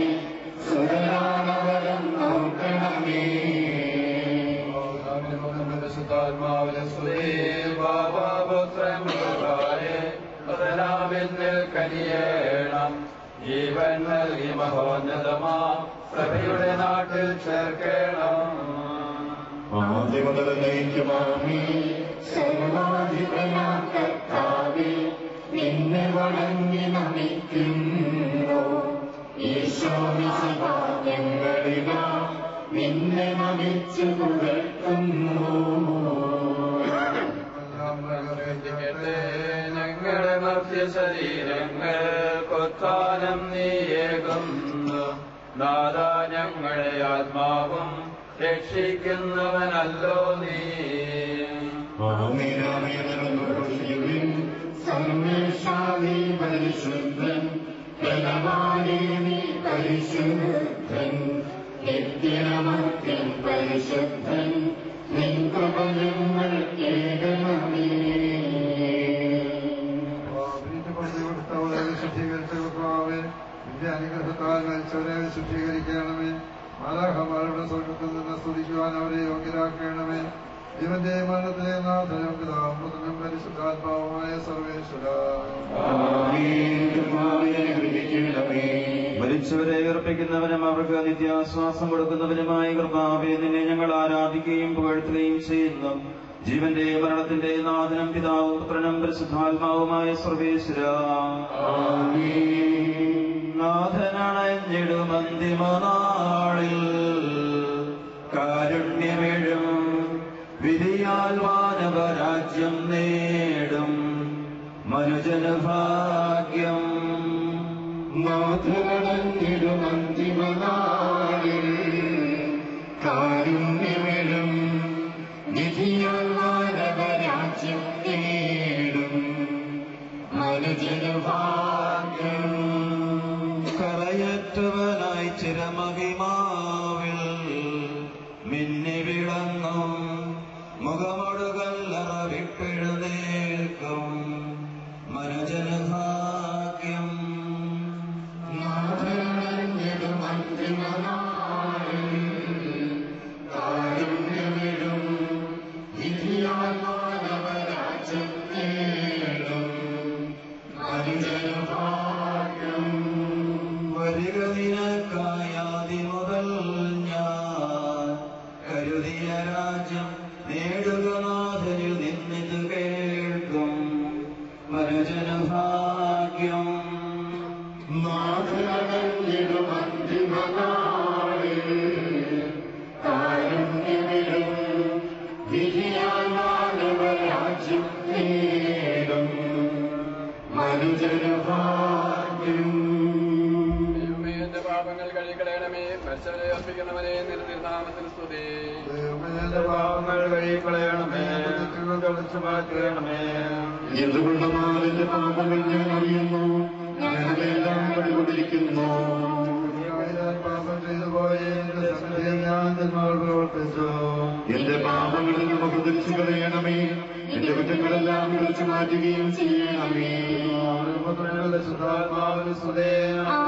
S1: സുതരാണവരം നോക്കണമേ.
S11: പരിശുദ്ധാത്മാവിനെ സ്തുതി. പാപപുത്രൻ ബദലാമെന്നിൽ കനിയേണം. ജീവൻ നൽകി മഹോന്നതമാ പ്രഭയുടെ നാട്ടിൽ ചേർക്കണം.
S1: സർവാധിപനാം കർത്താവേ, നിന്നെ വണങ്ങി നമിക്കുന്നു. ഈശോമിശിഹാ ഞങ്ങളിതാ നിന്നെ നമിച്ചു പുകഴ്ത്തുന്നു.
S11: ഞങ്ങളുടെ മർത്യശരീരങ്ങൾ കൊത്താനം നീയേകുന്നു. നാഥാ ഞങ്ങളുടെ ആത്മാവും രക്ഷിക്കുന്നവനല്ലോ നീ.
S1: സർവേശാലി പരിശുദ്ധൻ ബലവാനേ നീ പരിശുദ്ധൻ. നിത്യമർത്യൻ പരിശുദ്ധൻ നിൻ കൃപ ഞങ്ങൾ കേൾക്കണമേ.
S11: ശുദ്ധീകരിച്ച കർത്താവേ, നിന്റെ അനുഗ്രഹത്താൽ മരിച്ചവരെ ശുദ്ധീകരിക്കണമേ. മാലാഖമാരുടെ സ്വർഗത്തിൽ നിന്ന് സ്തുതിക്കുവാൻ അവരെ യോഗ്യരാക്കണമേ. ജീവന്റെ മരണത്തിലെ നാഥനും പിതാവും പുത്രനും പരിശുദ്ധാത്മാവുമായ സർവേശ്വര.
S8: മരിച്ചവരെ ഉയർപ്പിക്കുന്നവനും അവർക്ക് നിത്യാശ്വാസം കൊടുക്കുന്നവനുമായ കർത്താവേ, നിന്നെ ഞങ്ങൾ ആരാധിക്കുകയും പുകഴ്ത്തുകയും ചെയ്യുന്നു. ജീവന്റെ മരണത്തിന്റെ നാഥനും പിതാവും പുത്രനും പരിശുദ്ധാത്മാവുമായ സർവേശ്വര. നാഥനണഞ്ഞിടും അന്തിമനാളിൽ കാരുണ്യമെഴും വിധിയാൽ മാനവരാജ്യം നേടും മനുജന ഭാഗ്യം.
S1: നാഥനടഞ്ഞിടും അന്തിമനാളിൽ കാരുണ്യമെഴും വിധിയാൽ മാനവരാജ്യം നേടും മനുജന ഭാഗ്യം.
S8: കറയറ്റവനായി ചിരമഹിമാവിൽ മിന്നി വിളങ്ങും മുഖമൊടുകല്ലറ വിട്ടെഴുന്നേൽക്കും മനുജന ഭാഗ്യം.
S1: നാഥനടഞ്ഞിടും അന്തിമനാളിൽ കാരുണ്യമെഴും വിധിയാൽ മാനവരാജ്യം നേടും മനുജന ഭാഗ്യം.
S8: വരിക നിനക്കായാതി മുതൽ ഞാൻ കരുതിയ രാജ്യം നേടുക നാഥനിൽ നിന്നിത് കേൾക്കും മനുജന ഭാഗ്യം.
S1: നാഥനടഞ്ഞിടും അന്തിമനാളിൽ കാരുണ്യമെഴും വിധിയാൽ മാനവരാജ്യം നേടും മനുജന ഭാഗ്യം.
S11: എന്റെ പാപങ്ങൾ കഴുകിക്കളയണമേ. മരിച്ചവരെ അർപ്പിക്കുന്നവനെ നിന്റെ തിരുനാമത്തിന് സ്തുതി.
S8: പാപങ്ങൾ കഴുകിക്കളയണമേ, തുടച്ചു മാറ്റണമേ.
S1: എന്തുകൊണ്ടെന്നാൽ എന്റെ പാപങ്ങൾ ഞാൻ അറിയുന്നു, ഞാനതെല്ലാം കണ്ടുകൊണ്ടിരിക്കുന്നു.
S11: പാപം ചെയ്തു പോയി ഞാൻ ജന്മങ്ങൾ പ്രവർത്തിച്ചു.
S1: എന്റെ പാപങ്ങളിൽ നമുക്ക് തിരിച്ചു കളയണമേ, എന്റെ കുറ്റങ്ങളെല്ലാം വിളിച്ചു മാറ്റുകയും ചെയ്യണമേ.
S11: ശുദ്ധാത്മാവിന് സ്തുതി.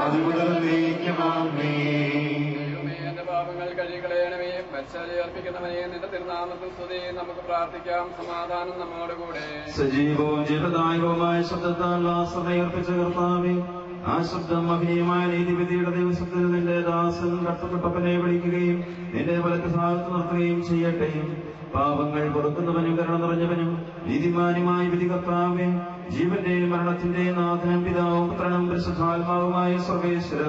S1: അതുമുതൽ നീക്കമാമേ.
S11: എന്റെ പാപങ്ങൾ കഴുകിക്കളയണമേ. മരിച്ചവരെ അർപ്പിക്കുന്നവനെ നിന്റെ തിരുനാമത്തിൽ സ്തുതി. നമുക്ക് പ്രാർത്ഥിക്കാം. സമാധാനം നമ്മോടുകൂടെ.
S8: സജീവവും ജീവദായകവുമായ ശബ്ദത്താൽ ആശ്രയർപ്പിച്ച കർത്താവേ, ആ ശബ്ദം അഭിനയമായ നീതിവിധിയുടെ ദിവസത്തിൽ നിന്റെ ദാസൻ കഷ്ടപ്പെട്ടപ്പനെ വിളിക്കുകയും നിന്റെ വലത്ത് ഭാഗത്ത് നിർത്തുകയും ചെയ്യട്ടെ. പാപങ്ങൾ പൊറുക്കുന്നവനും കരുണ നിറഞ്ഞവനും നീതിമാനുമായ വിധി കർത്താവേ, ജീവന്റെ മരണത്തിന്റെ നാഥനും പിതാവും പുത്രനും പരിശുദ്ധാത്മാവുമായ സർവേശ്വര.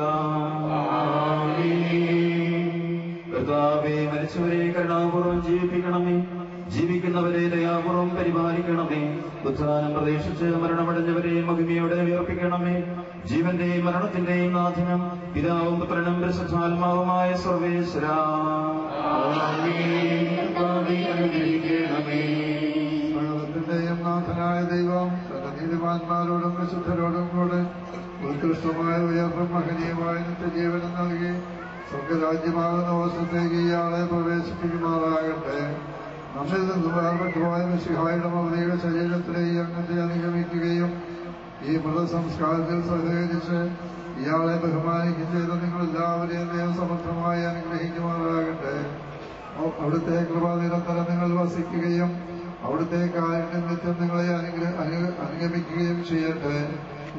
S8: കർത്താവേ, മരിച്ചവരെ കരുണാപൂർവ്വം ജീവിപ്പിക്കണമേ, ജീവിക്കുന്നവരെ ദയാപൂർവ്വം പരിപാലിക്കണമേ. ഉത്ഥാനം പ്രതീക്ഷിച്ച് മരണമടഞ്ഞവരെ മഹിമയോടെ ഉയർപ്പിക്കണമേ. ജീവന്റെയും മരണത്തിന്റെയും നാഥനും പിതാവും പുത്രനും പരിശുദ്ധാത്മാവുമായ സർവേശ്വര.
S11: സർവ്വത്തിന്റെയും നാഥനായ ദൈവം തന്റെ നീതിമാന്മാരോടും വിശുദ്ധരോടും കൂടെ ഉത്കൃഷ്ടമായ ഉയർന്നും മഹനീയമായ നിത്യജീവനം നൽകി സ്വർഗരാജ്യമാകുന്ന വശത്തേക്ക് ഇയാളെ പ്രവേശിപ്പിക്കുമാറാകട്ടെ.
S12: നമ്മിൽ നിന്ന് വേർപെട്ടുപോയ മിശിഹായുടെ മൗലിയുടെ ശരീരത്തിലേക്ക് അങ്ങത്തെ അനുഗമിക്കുകയും ഈ മൃതസംസ്കാരത്തിൽ സഹകരിച്ച് ഇയാളെ ബഹുമാനിക്കുകയും ചെയ്ത നിങ്ങൾ എല്ലാവരെയും ദൈവസമർത്ഥമായി അനുഗ്രഹിക്കുമാറാകട്ടെ. അവിടുത്തെ കൃപ നിരന്തരം നിങ്ങൾ വസിക്കുകയും അവിടുത്തെ കാരുണ്യം നിത്യം നിങ്ങളെ അനുഗമിക്കുകയും ചെയ്യട്ടെ,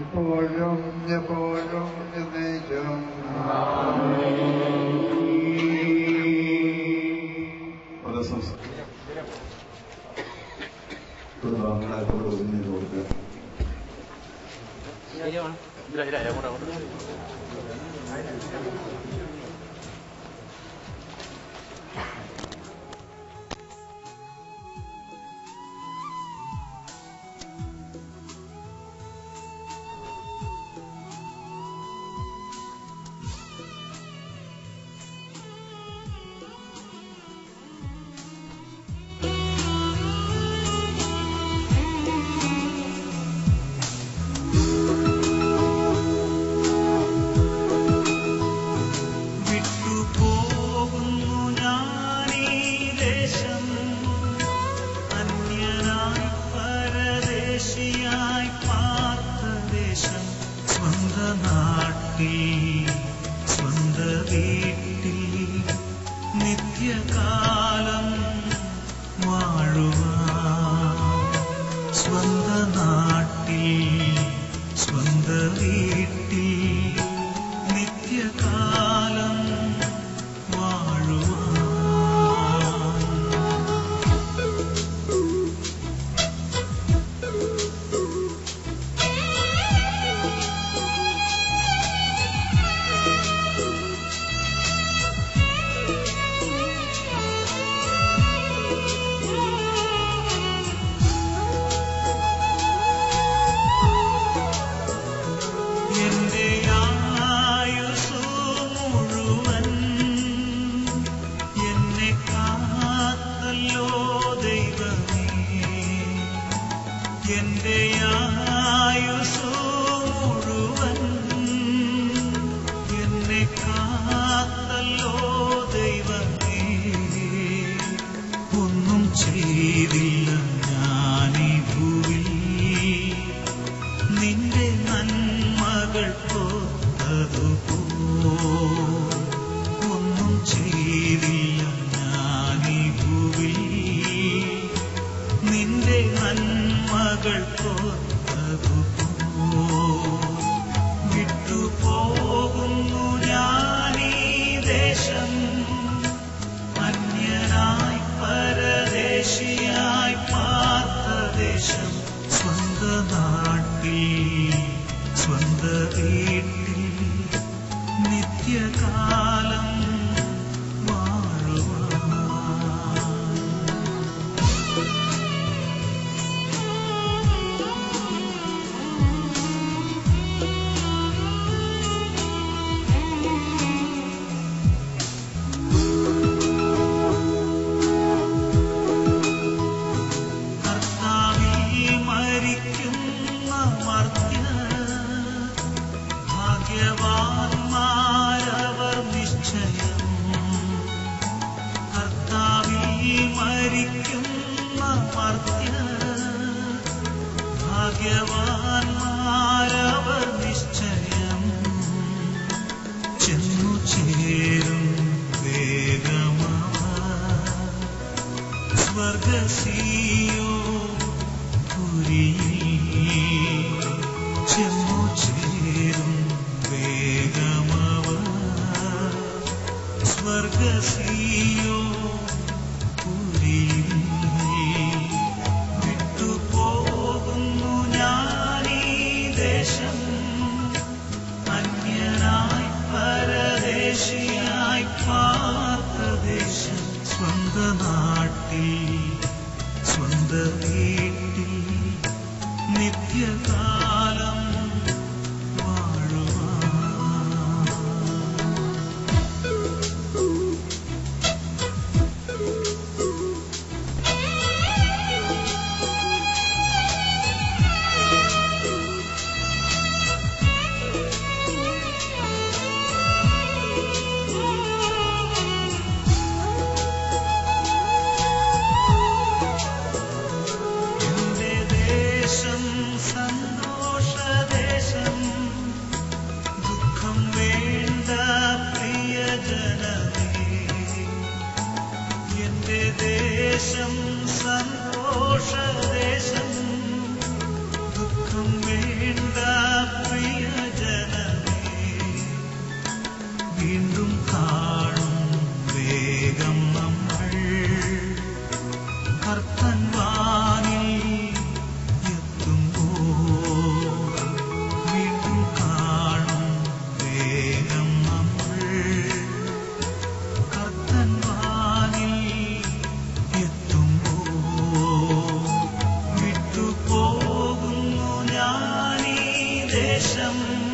S12: ഇപ്പോഴും എപ്പോഴും എന്നേക്കും.
S5: ശേഷം